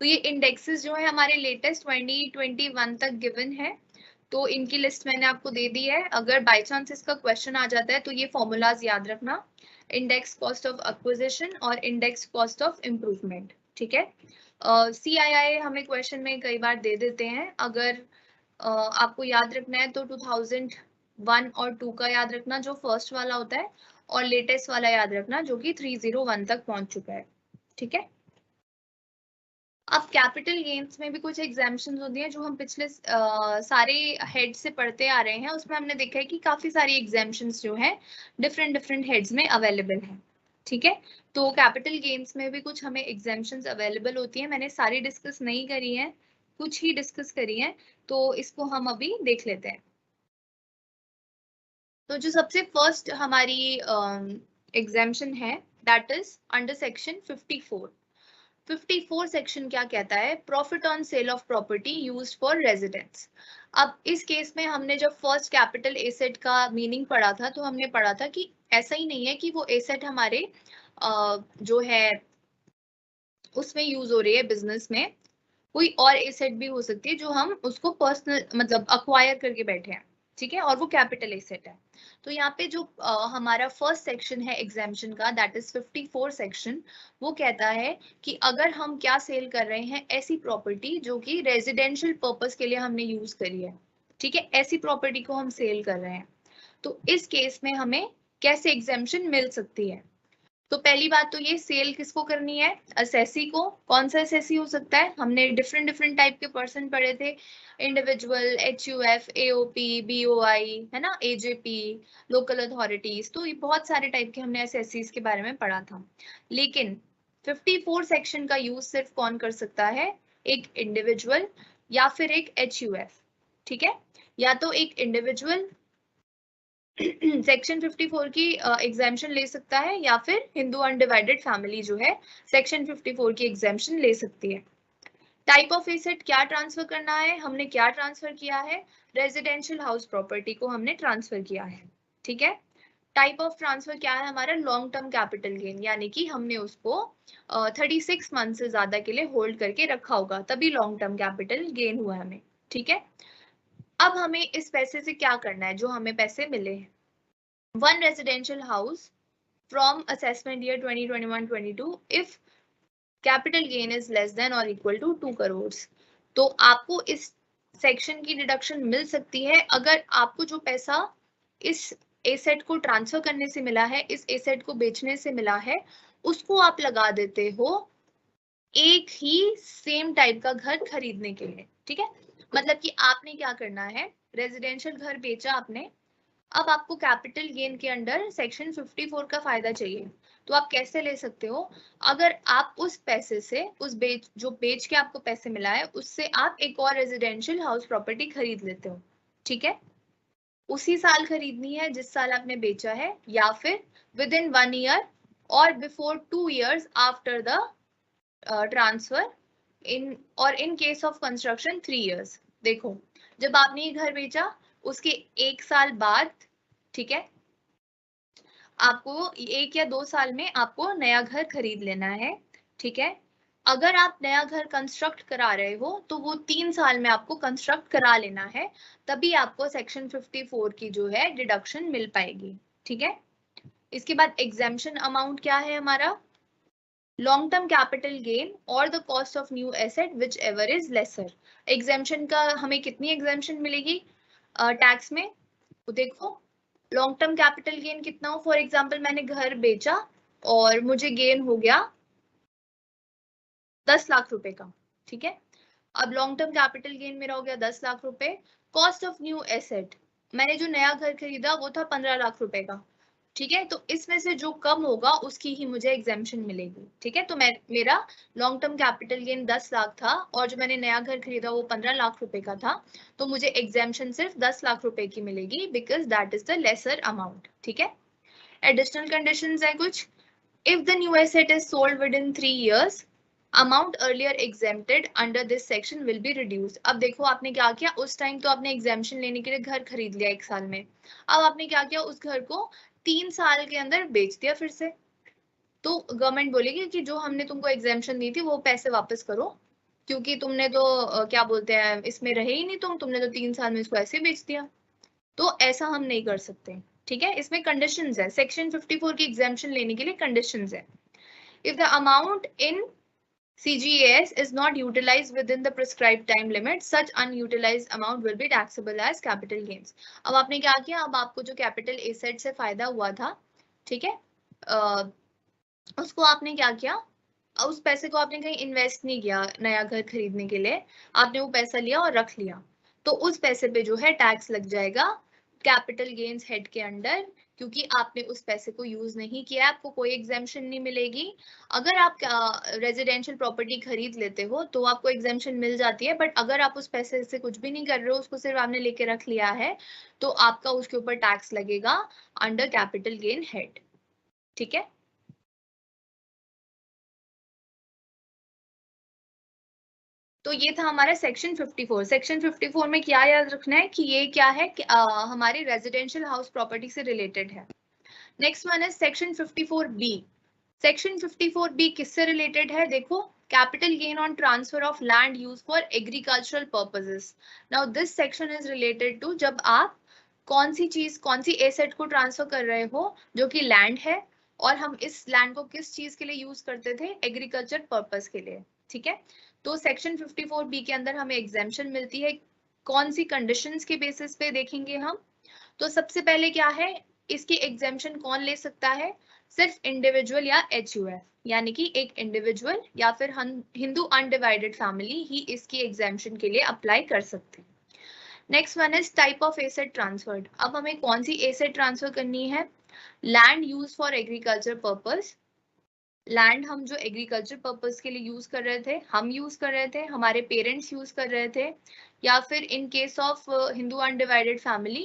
तो ये इंडेक्सेस जो है हमारे लेटेस्ट 2021 तक गिवन है, तो इनकी लिस्ट मैंने आपको दे दी है। अगर बाय चांस इसका क्वेश्चन आ जाता है तो ये फॉर्मूलाज याद रखना, इंडेक्स कॉस्ट ऑफ एक्विजिशन और इंडेक्स कॉस्ट ऑफ इम्प्रूवमेंट। ठीक है, CII हमें क्वेश्चन में कई बार दे देते हैं, अगर आपको याद रखना है तो 2001 और 2 का याद रखना जो फर्स्ट वाला होता है, और लेटेस्ट वाला याद रखना जो कि 301 तक पहुंच चुका है। ठीक है, अब कैपिटल गेन्स में भी कुछ एग्जाम्पशंस होती हैं जो हम पिछले सारे हेड से पढ़ते आ रहे हैं, उसमें हमने देखा है कि काफी सारी एग्जाम्पशंस जो है डिफरेंट डिफरेंट हेड्स में अवेलेबल है। ठीक है, तो कैपिटल गेन्स में भी कुछ हमें एग्जाम्पशंस अवेलेबल होती है, मैंने सारी डिस्कस नहीं करी है, कुछ ही डिस्कस करी है, तो इसको हम अभी देख लेते हैं। तो जो सबसे फर्स्ट हमारी एग्जाम्पशन है that is under section 54। 54 section क्या कहता है, profit on sale of property used for residence. अब इस केस में हमने जब फर्स्ट कैपिटल एसेट का मीनिंग पढ़ा था तो हमने पढ़ा था कि ऐसा ही नहीं है कि वो एसेट हमारे जो है उसमें यूज हो रही है बिजनेस में, कोई और एसेट भी हो सकती है जो हम उसको पर्सनल मतलब अक्वायर करके बैठे हैं। ठीक है, और वो कैपिटल एसेट है। तो यहाँ पे जो हमारा फर्स्ट सेक्शन है एग्जाम्पशन का दैट इज 54 सेक्शन, वो कहता है कि अगर हम क्या सेल कर रहे हैं, ऐसी प्रॉपर्टी जो कि रेजिडेंशियल पर्पस के लिए हमने यूज करी है। ठीक है, ऐसी प्रॉपर्टी को हम सेल कर रहे हैं, तो इस केस में हमें कैसे एग्जाम्पशन मिल सकती है। तो पहली बात तो ये सेल किसको करनी है, असेसी को। कौन सा असेसी हो सकता है, हमने डिफरेंट डिफरेंट टाइप के पर्सन पढ़े थे, इंडिविजुअल, HUF, AOP, BOI, है ना, AJP, लोकल अथॉरिटीज, तो ये बहुत सारे टाइप के हमने असेसीज के बारे में पढ़ा था। लेकिन 54 सेक्शन का यूज सिर्फ कौन कर सकता है, एक इंडिविजुअल या फिर एक HUF। ठीक है, या तो एक इंडिविजुअल सेक्शन 54 की एग्जाम्शन ले सकता है, या फिर हिंदू अनडिवाइडेड फैमिली जो है सेक्शन 54 की एग्जाम्शन ले सकती है। टाइप ऑफ एसेट क्या ट्रांसफर करना है, हमने क्या ट्रांसफर किया है, रेजिडेंशियल हाउस प्रॉपर्टी को हमने ट्रांसफर किया है। ठीक है, टाइप ऑफ ट्रांसफर क्या है हमारा, लॉन्ग टर्म कैपिटल गेन, यानी कि हमने उसको 36 मंथ से ज्यादा के लिए होल्ड करके रखा होगा, तभी लॉन्ग टर्म कैपिटल गेन हुआ हमें। ठीक है, अब हमें इस पैसे से क्या करना है, जो हमें पैसे मिले हैं। One residential house from assessment year 2021-22 if capital gain is less than और इक्वल टू 2 करोड़, तो आपको इस सेक्शन की डिडक्शन मिल सकती है अगर आपको जो पैसा इस एसेट को ट्रांसफर करने से मिला है, इस एसेट को बेचने से मिला है, उसको आप लगा देते हो एक ही सेम टाइप का घर खरीदने के लिए। ठीक है, मतलब कि आपने क्या करना है, रेजिडेंशियल घर बेचा आपने, अब आपको कैपिटल गेन के अंडर सेक्शन 54 का फायदा चाहिए, तो आप कैसे ले सकते हो, अगर आप उस पैसे से उस जो बेच के आपको पैसे मिला है उससे आप एक और रेजिडेंशियल हाउस प्रॉपर्टी खरीद लेते हो। ठीक है, उसी साल खरीदनी है जिस साल आपने बेचा है, या फिर विद इन 1 ईयर और before 2 years after the transfer, in case of construction 3 years। देखो, जब आपने ये घर बेचा उसके 1 साल बाद, ठीक है, आपको 1 या 2 साल में आपको नया घर खरीद लेना है। ठीक है, अगर आप नया घर कंस्ट्रक्ट करा रहे हो तो वो 3 साल में आपको कंस्ट्रक्ट करा लेना है, तभी आपको सेक्शन 54 की जो है डिडक्शन मिल पाएगी। ठीक है, इसके बाद एग्जेम्पशन अमाउंट क्या है हमारा, लॉन्ग टर्म कैपिटल गेन और the cost of new asset which ever is lesser. Exemption का हमें कितनी एग्जेम्पशन मिलेगी टैक्स में, तो देखो, लॉन्ग टर्म कैपिटल गेन कितना हो, फॉर एग्जांपल मैंने घर बेचा और मुझे गेन हो गया 10 लाख रुपए का। ठीक है, अब लॉन्ग टर्म कैपिटल गेन मेरा हो गया 10 लाख रुपए, कॉस्ट ऑफ न्यू एसेट, मैंने जो नया घर खरीदा वो था 15 लाख रुपए का। ठीक है, तो इसमें से जो कम होगा उसकी ही मुझे एग्जेम्पशन मिलेगी। ठीक है, तो मेरा long term capital gain 10 lakh था और जो मैंने नया घर खरीदा वो 15 लाख रुपए का था, तो मुझे एग्जेम्पशन सिर्फ 10 लाख रुपए की मिलेगी, because that is the lesser amount. ठीक है, एडिशनल कंडीशंस है कुछ, if the new asset is sold within 3 years, amount earlier exempted under this section will be reduced. अब देखो आपने क्या किया, उस टाइम तो आपने एग्जेम्पशन लेने के लिए घर खरीद लिया 1 साल में, अब आपने क्या किया, उस घर को 3 साल के अंदर बेच दिया फिर से, तो गवर्नमेंट बोलेगी कि जो हमने तुमको एग्जेम्पशन दी थी वो पैसे वापस करो, क्योंकि तुमने तो क्या बोलते हैं, इसमें रहे ही नहीं, तुमने तो 3 साल में इसको ऐसे बेच दिया। तो ऐसा हम नहीं कर सकते। ठीक है, इसमें कंडीशंस है, सेक्शन 54 की एग्जेम्पशन लेने के लिए कंडीशंस है। If the amount in CGAS is not utilized within the prescribed time limit, such unutilized amount will be taxable as capital gains। अब आपने क्या किया, अब आपको जो कैपिटल एसेट से फायदा हुआ था, ठीक है, उसको आपने क्या किया, उस पैसे को आपने कहीं इन्वेस्ट नहीं किया नया घर खरीदने के लिए, आपने वो पैसा लिया और रख लिया, तो उस पैसे पे जो है टैक्स लग जाएगा कैपिटल गेन्स हेड के अंडर, क्योंकि आपने उस पैसे को यूज नहीं किया, आपको कोई एग्जेम्पशन नहीं मिलेगी। अगर आप रेजिडेंशियल प्रॉपर्टी खरीद लेते हो तो आपको एग्जेम्पशन मिल जाती है, बट अगर आप उस पैसे से कुछ भी नहीं कर रहे हो, उसको सिर्फ आपने लेके रख लिया है, तो आपका उसके ऊपर टैक्स लगेगा अंडर कैपिटल गेन हेड। ठीक है, तो ये था हमारा सेक्शन 54। सेक्शन 54 में क्या याद रखना है कि ये क्या है कि हमारी रेजिडेंशियल हाउस प्रॉपर्टी से रिलेटेड है। नेक्स्ट वन है सेक्शन 54B। सेक्शन 54B किससे रिलेटेड है, देखो, capital gain on transfer of land use for agricultural purposes. Now this section is related to जब आप कौन सी एसेट को ट्रांसफर कर रहे हो जो कि लैंड है, और हम इस लैंड को किस चीज के लिए यूज करते थे, एग्रीकल्चर पर्पस के लिए। ठीक है, तो सेक्शन 54B के अंदर हमें एग्जेम्पशन मिलती है, कौन सी कंडीशंस के बेसिस पे देखेंगे हम, तो सबसे पहले क्या है, इसकी एग्जेम्पशन कौन ले सकता है, सिर्फ इंडिविजुअल या HUF, यानी कि एक इंडिविजुअल या फिर हम हिंदू अनडिवाइडेड फैमिली ही इसकी एग्जेम्पशन के लिए अप्लाई कर सकते हैं। Next one is type of asset transferred. अब हमें कौन सी एसेट ट्रांसफर करनी है, land use for agriculture purpose, land हम जो एग्रीकल्चर पर्पस के लिए यूज कर रहे थे, हम यूज कर रहे थे, हमारे पेरेंट्स यूज कर रहे थे, या फिर इन case of Hindu undivided family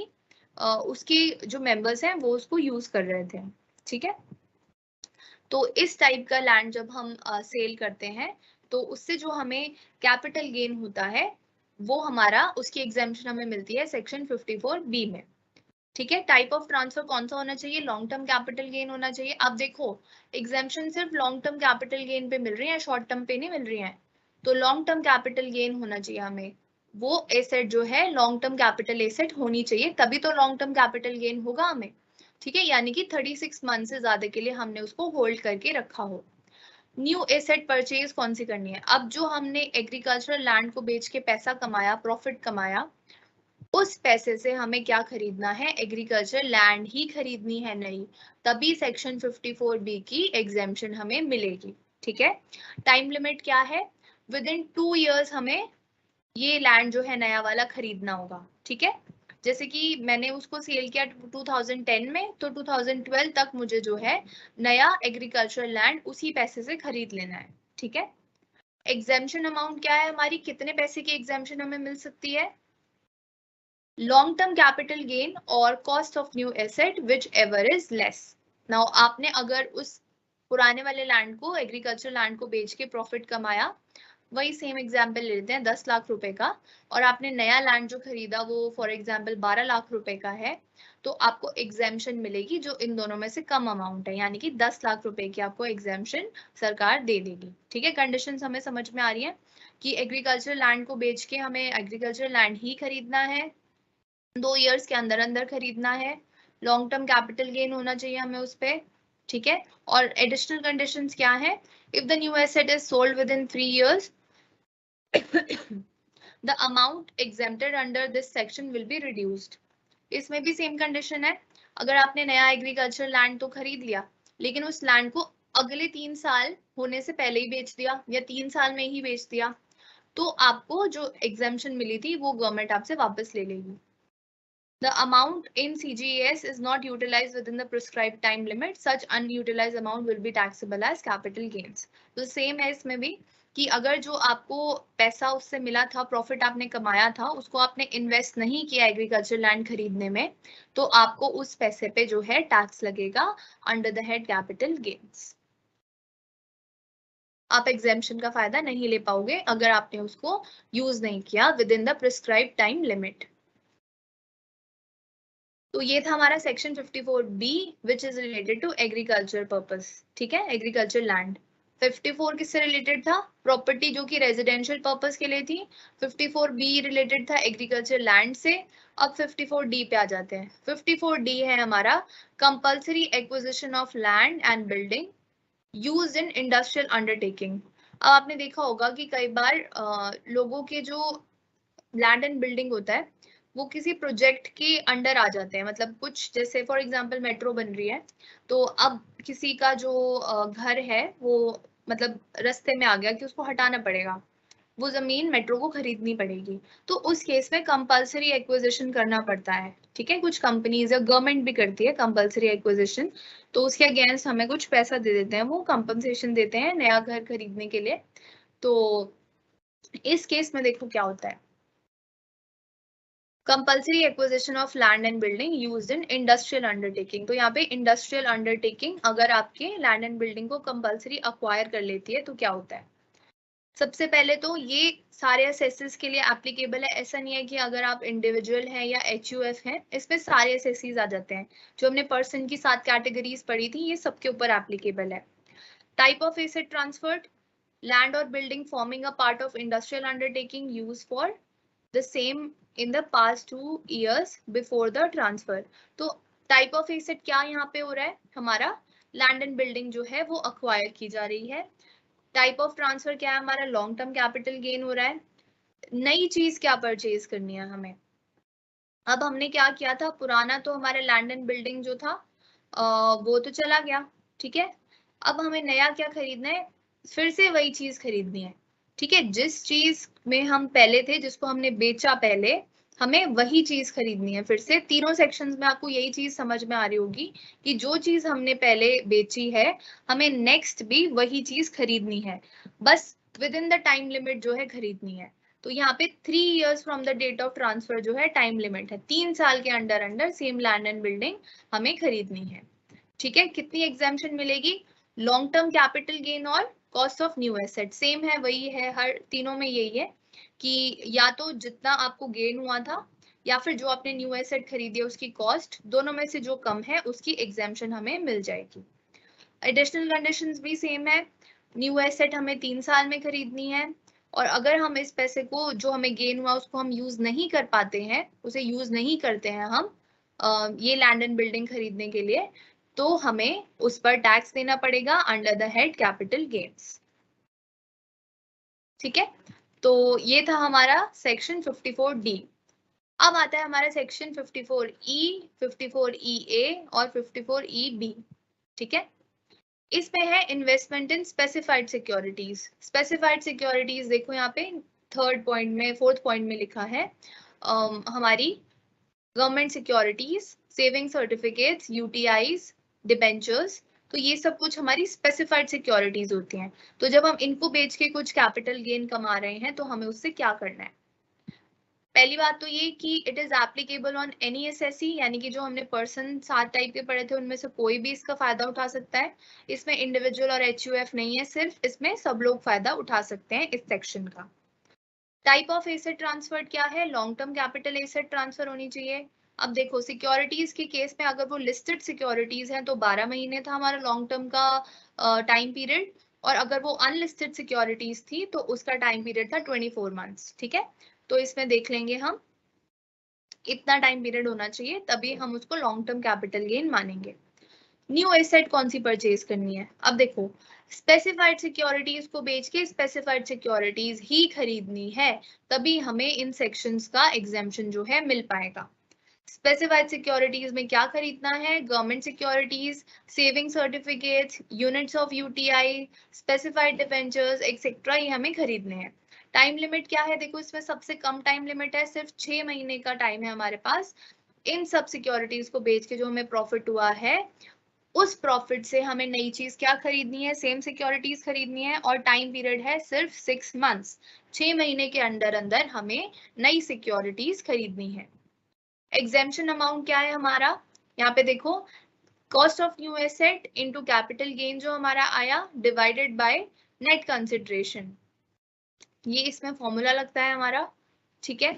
उसके जो मेंबर्स हैं वो उसको यूज कर रहे थे, ठीक है। तो इस टाइप का लैंड जब हम सेल करते हैं तो उससे जो हमें कैपिटल गेन होता है वो हमारा उसकी एग्जेम्पशन हमें मिलती है सेक्शन 54B में, ठीक है। टाइप ऑफ ट्रांसफर कौन सा होना चाहिए, लॉन्ग टर्म कैपिटल गेन होना चाहिए। अब देखो एग्जेम्पशन सिर्फ लॉन्ग टर्म कैपिटल गेन पे मिल रही है, शॉर्ट टर्म पे नहीं मिल रही है, तो लॉन्ग टर्म कैपिटल गेन होना चाहिए हमें, वो एसेट जो है लॉन्ग टर्म कैपिटल एसेट होनी चाहिए, तभी तो लॉन्ग टर्म कैपिटल गेन होगा हमें, ठीक है। यानी कि 36 मंथ से ज्यादा के लिए हमने उसको होल्ड करके रखा हो। न्यू एसेट परचेज कौन सी करनी है, अब जो हमने एग्रीकल्चरल लैंड को बेच के पैसा कमाया, प्रॉफिट कमाया, उस पैसे से हमें क्या खरीदना है, एग्रीकल्चर लैंड ही खरीदनी है नई, तभी सेक्शन 54B की एग्जेम्पशन हमें मिलेगी, ठीक है। टाइम लिमिट क्या है, विद इन 2 years हमें ये लैंड जो है नया वाला खरीदना होगा, ठीक है। जैसे कि मैंने उसको सेल किया 2010 में, तो 2012 तक मुझे जो है नया एग्रीकल्चरल लैंड उसी पैसे से खरीद लेना है, ठीक है। एग्जेम्पशन अमाउंट क्या है हमारी, कितने पैसे की एग्जेम्पशन हमें मिल सकती है, लॉन्ग टर्म कैपिटल गेन और cost of new asset which ever is less. Now आपने अगर उस पुराने वाले लैंड को, एग्रीकल्चर लैंड को बेच के प्रॉफिट कमाया, वही सेम एग्जांपल ले लेते हैं 10 लाख रुपए का, और आपने नया लैंड जो खरीदा वो फॉर एग्जांपल 12 लाख रुपए का है, तो आपको एग्जेम्पशन मिलेगी जो इन दोनों में से कम अमाउंट है, यानी कि 10 लाख रुपए की आपको एग्जेम्पशन सरकार दे देगी, ठीक है। कंडीशंस हमें समझ में आ रही है कि एग्रीकल्चर लैंड को बेच के हमें एग्रीकल्चर लैंड ही खरीदना है, 2 years के अंदर अंदर खरीदना है, लॉन्ग टर्म कैपिटल गेन होना चाहिए हमें उस पे, ठीक है। और एडिशनल कंडीशंस क्या है, if the new asset is sold within 3 years the amount exempted under this section will be reduced. इसमें भी सेम कंडीशन है, अगर आपने नया एग्रीकल्चर लैंड तो खरीद लिया, लेकिन उस लैंड को अगले 3 साल होने से पहले ही बेच दिया या 3 साल में ही बेच दिया, तो आपको जो एग्जेम्पशन मिली थी वो गवर्नमेंट आपसे वापस ले लेगी। The amount in CGS is not utilized within the prescribed time limit. Such unutilized amount will be taxable as capital gains. तो सेम है इसमें भी कि अगर जो आपको पैसा उससे मिला था, प्रॉफिट आपने कमाया था, उसको आपने इन्वेस्ट नहीं किया एग्रीकल्चर लैंड खरीदने में, तो आपको उस पैसे पे जो है टैक्स लगेगा under the head capital gains. आप एग्जेम्पशन का फायदा नहीं ले पाओगे अगर आपने उसको यूज नहीं किया within the prescribed time limit. तो ये था हमारा section 54B which is related to agriculture purpose, ठीक है, एग्रीकल्चर लैंड। 54 किससे रिलेटेड था, प्रॉपर्टी जो कि रेजिडेंशियल पर्पस के लिए थी। 54B रिलेटेड था एग्रीकल्चर लैंड से। अब 54D पे आ जाते हैं। 54D है हमारा compulsory acquisition of land and building used in industrial undertaking. अब आपने देखा होगा कि कई बार लोगों के जो लैंड एंड बिल्डिंग होता है वो किसी प्रोजेक्ट के अंडर आ जाते हैं, मतलब कुछ जैसे फॉर एग्जांपल मेट्रो बन रही है, तो अब किसी का जो घर है वो मतलब रास्ते में आ गया कि उसको हटाना पड़ेगा, वो जमीन मेट्रो को खरीदनी पड़ेगी, तो उस केस में कंपल्सरी एक्विजिशन करना पड़ता है, ठीक है। कुछ कंपनीज या गवर्नमेंट भी करती है कंपल्सरी एक्विजिशन, तो उसके अगेंस्ट हमें कुछ पैसा दे देते हैं, वो कंपनसेशन देते हैं नया घर खरीदने के लिए। तो इस केस में देखो क्या होता है, compulsory acquisition of land and building used in industrial undertaking. तो यहाँ पे इंडस्ट्रियल अंडरटेकिंग अगर आपके लैंड एंड बिल्डिंग को कंपल्सरी अक्वायर कर लेती है तो क्या होता है, सबसे पहले तो ये सारे असेसेस के लिए एप्लीकेबल है, ऐसा नहीं है कि अगर आप इंडिविजुअल हैं या HUF हैं, इसमें सारे असेसेस आ जाते हैं। जो हमने पर्सन की 7 कैटेगरीज पढ़ी थी ये सबके ऊपर एप्लीकेबल है। Type of asset transferred, land और building forming a part of industrial undertaking use for the same in the past 2 years before the transfer। तो टाइप ऑफ एसेट क्या यहाँ पे हो रहा है, हमारा लैंड एंड बिल्डिंग जो है वो अक्वायर की जा रही है। टाइप ऑफ ट्रांसफर क्या है हमारा, लॉन्ग टर्म कैपिटल गेन हो रहा है। नई चीज क्या परचेज करनी है हमें, अब हमने क्या किया था, पुराना तो हमारे लैंड एंड बिल्डिंग जो था वो तो चला गया, ठीक है। अब हमें नया क्या खरीदना है, फिर से वही चीज खरीदनी है, ठीक है। जिस चीज में हम पहले थे, जिसको हमने बेचा पहले, हमें वही चीज खरीदनी है फिर से। तीनों सेक्शंस में आपको यही चीज समझ में आ रही होगी कि जो चीज हमने पहले बेची है हमें नेक्स्ट भी वही चीज खरीदनी है, बस within the time limit जो है खरीदनी है। तो यहाँ पे 3 years from the date of transfer जो है टाइम लिमिट है, 3 साल के under under same land and building हमें खरीदनी है। ठीक है, कितनी एग्जाम्पशन मिलेगी? लॉन्ग टर्म कैपिटल गेन और cost of new asset same है, वही है, हर तीनों में यही है कि या तो जितना आपको गेन हुआ था या फिर जो आपने न्यू एसेट खरीदी है उसकी कॉस्ट, दोनों में से जो कम है उसकी एग्जाम्पशन हमें मिल जाएगी। एडिशनल कंडीशंस भी सेम है, न्यू एसेट हमें 3 साल में खरीदनी है और अगर हम इस पैसे को जो हमें गेन हुआ उसको हम यूज नहीं कर पाते हैं, उसे यूज नहीं करते हैं हम ये लैंड एंड बिल्डिंग खरीदने के लिए, तो हमें उस पर टैक्स देना पड़ेगा under the head capital gains. ठीक है, तो ये था हमारा सेक्शन 54D। अब आता है हमारा सेक्शन 54E, 54EA और 54EB। ठीक है, इसमें है इन्वेस्टमेंट इन स्पेसिफाइड सिक्योरिटीज। स्पेसिफाइड सिक्योरिटीज देखो यहाँ पे थर्ड पॉइंट में, फोर्थ पॉइंट में लिखा है हमारी government securities, saving certificates, UTIs, debentures, तो ये सब कुछ हमारी स्पेसिफाइड सिक्योरिटीज होती हैं। तो जब हम इनको बेच के कुछ कैपिटल गेन कमा रहे हैं तो हमें उससे क्या करना है? पहली बात तो ये कि it is applicable on any SSC, यानी कि जो हमने पर्सन 7 टाइप के पढ़े थे उनमें से कोई भी इसका फायदा उठा सकता है। इसमें इंडिविजुअल और एचयूएफ नहीं है, सिर्फ इसमें सब लोग फायदा उठा सकते हैं इस सेक्शन का। टाइप ऑफ एसेट ट्रांसफर क्या है? Long term capital asset transfer होनी चाहिए। अब देखो सिक्योरिटीज के केस में अगर वो लिस्टेड सिक्योरिटीज हैं तो 12 महीने था हमारा लॉन्ग टर्म का टाइम पीरियड, और अगर वो अनलिस्टेड सिक्योरिटीज थी तो उसका टाइम पीरियड था 24 मंथ्स। ठीक है, तो इसमें देख लेंगे हम इतना टाइम पीरियड होना चाहिए तभी हम उसको लॉन्ग टर्म कैपिटल गेन मानेंगे। न्यू एसेट कौन सी परचेज करनी है? अब देखो स्पेसिफाइड सिक्योरिटीज को बेच के स्पेसिफाइड सिक्योरिटीज ही खरीदनी है, तभी हमें इन सेक्शंस का एग्जेम्पशन जो है मिल पाएगा। स्पेसिफाइड सिक्योरिटीज में क्या खरीदना है? Government securities, saving certificates, units of UTI, specified debentures etcetera, ये हमें खरीदने हैं। टाइम लिमिट क्या है? देखो इसमें सबसे कम टाइम लिमिट है, सिर्फ 6 महीने का टाइम है हमारे पास। इन सब सिक्योरिटीज को बेच के जो हमें प्रॉफिट हुआ है उस प्रॉफिट से हमें नई चीज क्या खरीदनी है? सेम सिक्योरिटीज खरीदनी है और टाइम पीरियड है सिर्फ 6 मंथ्स। 6 महीने के अंदर अंदर हमें नई सिक्योरिटीज खरीदनी है। एग्जेम्पशन अमाउंट क्या है हमारा? यहाँ पे देखो cost of new asset into capital gain जो हमारा आया डिवाइडेड बाय नेट कंसिडरेशन, ये इसमें फॉर्मूला लगता है हमारा। ठीक है,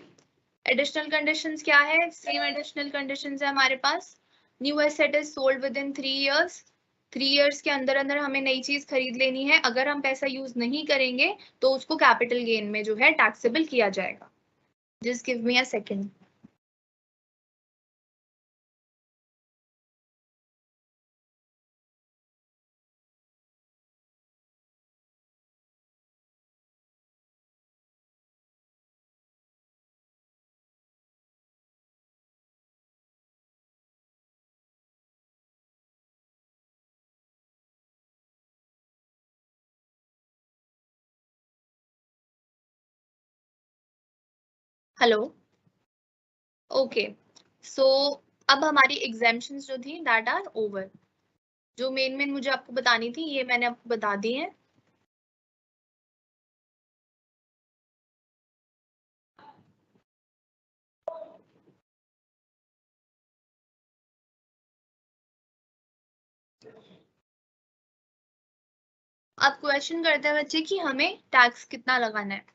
एडिशनल कंडीशंस क्या है? सेम एडिशनल कंडीशंस है हमारे पास। New asset is sold within 3 years, 3 years के अंदर अंदर हमें नई चीज खरीद लेनी है। अगर हम पैसा यूज नहीं करेंगे तो उसको कैपिटल गेन में जो है टैक्सेबल किया जाएगा। Just give me a second. Hello, okay, so अब हमारी एग्जाम्पशंस जो थी दैट आर ओवर। जो मेन मेन मुझे आपको बतानी थी ये मैंने आपको बता दी है। अब क्वेश्चन करते हैं बच्चे कि हमें टैक्स कितना लगाना है।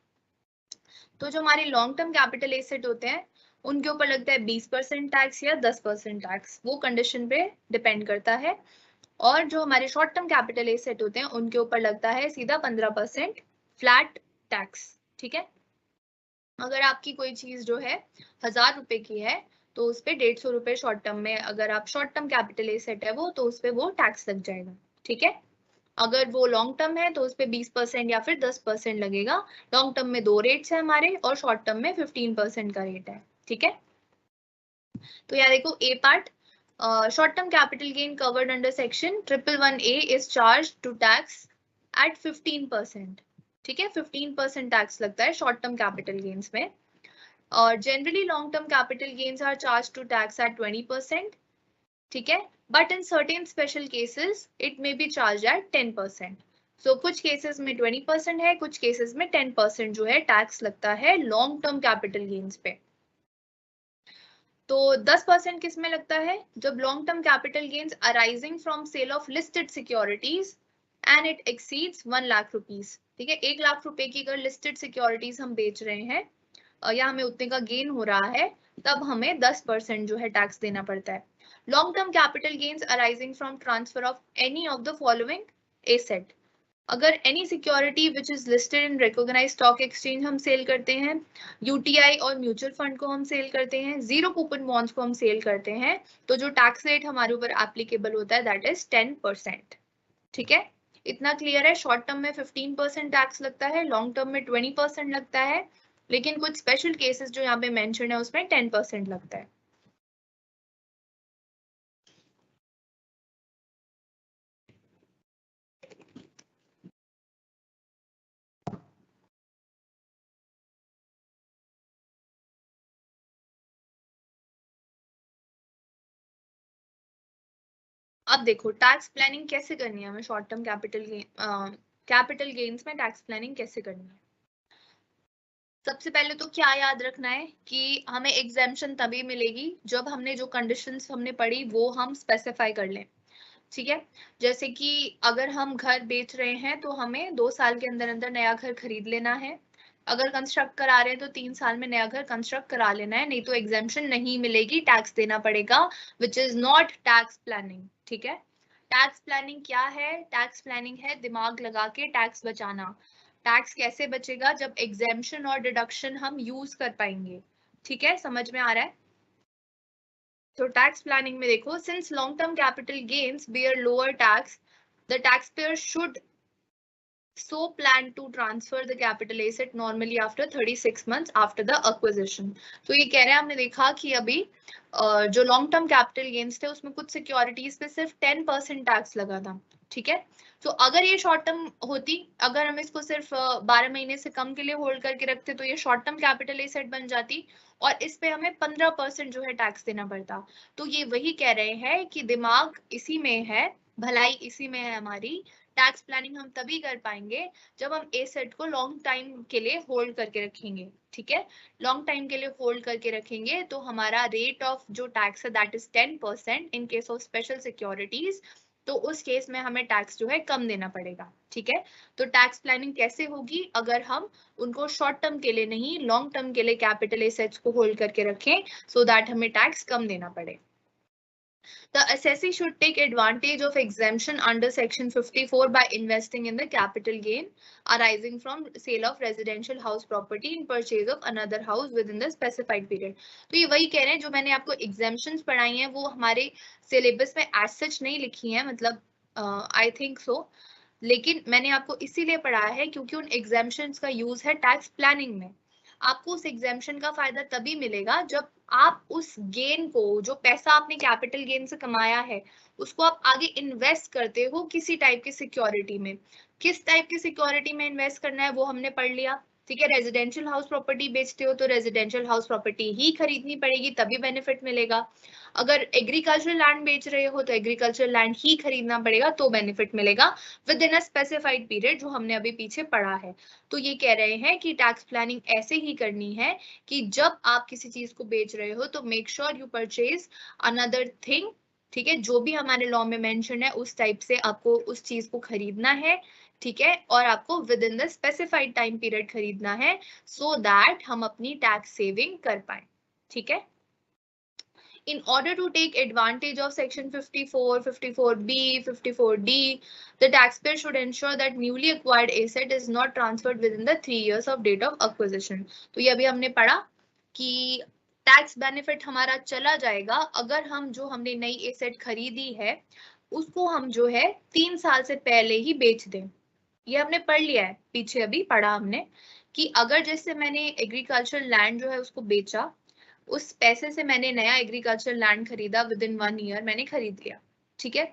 तो जो हमारे लॉन्ग टर्म कैपिटल एसेट होते हैं उनके ऊपर लगता है 20% टैक्स या 10% टैक्स, वो कंडीशन पे डिपेंड करता है। और जो हमारे शॉर्ट टर्म कैपिटल एसेट होते हैं उनके ऊपर लगता है सीधा 15% फ्लैट टैक्स। ठीक है, अगर आपकी कोई चीज जो है 1000 रुपए की है तो उस पर 150 रुपए शॉर्ट टर्म में, अगर आप शॉर्ट टर्म कैपिटल एसेट है वो, तो उस पर वो टैक्स लग जाएगा। ठीक है, अगर वो लॉन्ग टर्म है तो उस पर 20% या फिर 10% लगेगा। लॉन्ग टर्म में 2 रेट्स है हमारे और शॉर्ट टर्म में 15% का रेट है। ठीक है, तो यहाँ देखो A part, short term capital gain covered under section 111A is charge to tax at 15%। ठीक है, 15% टैक्स लगता है शॉर्ट टर्म कैपिटल गेन्स में। और generally long term capital gains are charge to tax at 20%। ठीक है, but in certain special cases it may be charge at 10%। So कुछ cases में 20% है, कुछ केसेस में 10% जो है टैक्स लगता है लॉन्ग टर्म कैपिटल गेन्स पे। तो 10% किस में लगता है? जब long term capital gains arising from sale of listed securities and it exceeds 1 lakh rupees. ठीक है, 1 लाख रुपए की अगर लिस्टेड सिक्योरिटीज हम बेच रहे हैं या हमें उतने का गेन हो रहा है, तब हमें 10% जो है टैक्स देना पड़ता है। Long term capital gains arising from transfer of any of the following asset. अगर any security which is listed in recognised stock exchange हम सेल करते हैं, यूटीआई और म्यूचुअल फंड को हम सेल करते हैं, जीरो कूपन बॉन्ड्स को हम सेल करते हैं, तो जो टैक्स रेट हमारे ऊपर एप्लीकेबल होता है दैट इज 10%। ठीक है, इतना क्लियर है। शॉर्ट टर्म में 15% टैक्स लगता है, लॉन्ग टर्म में 20% लगता है, लेकिन कुछ स्पेशल केसेस जो यहाँ पे मेंशन है उसमें 10% लगता है। अब देखो टैक्स प्लानिंग कैसे करनी है हमें शॉर्ट टर्म कैपिटल गेन्स में टैक्स प्लानिंग कैसे करनी है। सबसे पहले तो क्या याद रखना है कि हमें एग्जेम्पशन तभी मिलेगी जब हमने जो कंडीशंस हमने पढ़ी वो हम स्पेसिफाई कर लें। ठीक है, जैसे कि अगर हम घर बेच रहे हैं तो हमें 2 साल के अंदर अंदर नया घर खरीद लेना है। अगर कंस्ट्रक्ट करा रहे हैं तो 3 साल में नया घर कंस्ट्रक्ट करा लेना है, नहीं तो एग्जेम्पशन नहीं मिलेगी, टैक्स देना पड़ेगा, which is not tax planning. ठीक है, टैक्स प्लानिंग क्या है? टैक्स प्लानिंग है दिमाग लगा के टैक्स बचाना। टैक्स कैसे बचेगा? जब एग्जेम्पशन और डिडक्शन हम यूज कर पाएंगे। ठीक है, समझ में आ रहा है? तो टैक्स प्लानिंग में देखो, since long term capital gains bear lower tax, the taxpayer should so plan to transfer the capital asset normally after 36 months after the acquisition। तो ये कह रहे हैं, हमने देखा कि अभी जो लॉन्ग टर्म कैपिटल गेन्स थे उसमें कुछ सिक्योरिटीज पे सिर्फ 10% टैक्स लगा था। ठीक है, तो अगर ये शॉर्ट टर्म होती, अगर हम इसको सिर्फ 12 महीने से कम के लिए होल्ड करके रखते तो ये शॉर्ट टर्म कैपिटल एसेट बन जाती और इस पे हमें 15% जो है टैक्स देना पड़ता। तो ये वही कह रहे हैं कि दिमाग इसी में है, भलाई इसी में है हमारी। टैक्स प्लानिंग हम तभी कर पाएंगे जब हम एसेट को लॉन्ग टाइम के लिए होल्ड करके रखेंगे। ठीक है, लॉन्ग टाइम के लिए होल्ड करके रखेंगे तो हमारा रेट ऑफ जो टैक्स है that is 10% in case of special securities. तो उस केस में हमें टैक्स जो है कम देना पड़ेगा। ठीक है, तो टैक्स प्लानिंग कैसे होगी? अगर हम उनको शॉर्ट टर्म के लिए नहीं, लॉन्ग टर्म के लिए कैपिटल एसेट्स को होल्ड करके रखें सो दैट हमें टैक्स कम देना पड़े। The assessee should take advantage of exemption under section 54 by investing in the capital gain arising from sale of residential house property in purchase of another house within the specified period। तो ये वही कह रहे हैं जो मैंने आपको exemptions पढ़ाई हैं वो हमारे सिलेबस में as such नहीं लिखी हैं, मतलब I think so, लेकिन मैंने आपको इसीलिए पढ़ाया है क्योंकि उन exemptions का यूज है टैक्स प्लानिंग में। आपको उस एग्जेम्पशन का फायदा तभी मिलेगा जब आप उस गेन को, जो पैसा आपने कैपिटल गेन से कमाया है, उसको आप आगे इन्वेस्ट करते हो किसी टाइप की सिक्योरिटी में। किस टाइप की सिक्योरिटी में इन्वेस्ट करना है वो हमने पढ़ लिया। ठीक है, रेजिडेंशियल हाउस प्रॉपर्टी बेचते हो तो रेजिडेंशियल हाउस प्रॉपर्टी ही खरीदनी पड़ेगी तभी बेनिफिट मिलेगा। अगर एग्रीकल्चरल लैंड बेच रहे हो तो एग्रीकल्चरल लैंड ही खरीदना पड़ेगा तो बेनिफिट मिलेगा with in a specified period जो हमने अभी पीछे पढ़ा है। तो ये कह रहे हैं कि टैक्स प्लानिंग ऐसे ही करनी है कि जब आप किसी चीज को बेच रहे हो तो make sure you purchase another thing. ठीक है, जो भी हमारे लॉ में मेंशन है उस टाइप से आपको उस चीज को खरीदना है। ठीक है, और आपको with in the specified time period खरीदना है सो दैट हम अपनी टैक्स सेविंग कर पाए। ठीक है, in order to take advantage of section 54, 54B, 54D, the taxpayer should ensure that newly acquired asset is not transferred within the 3 years of date of acquisition। तो ये अभी हमने पढ़ा कि टैक्स बेनिफिट हमारा चला जाएगा अगर हम जो हमने नई एसेट खरीदी है उसको हम जो है 3 साल से पहले ही बेच दें। ये हमने पढ़ लिया है पीछे, अभी पढ़ा हमने कि अगर जैसे मैंने एग्रीकल्चर लैंड जो है उसको बेचा, उस पैसे से मैंने नया एग्रीकल्चर लैंड खरीदा, विद इन 1 ईयर मैंने खरीद लिया। ठीक है,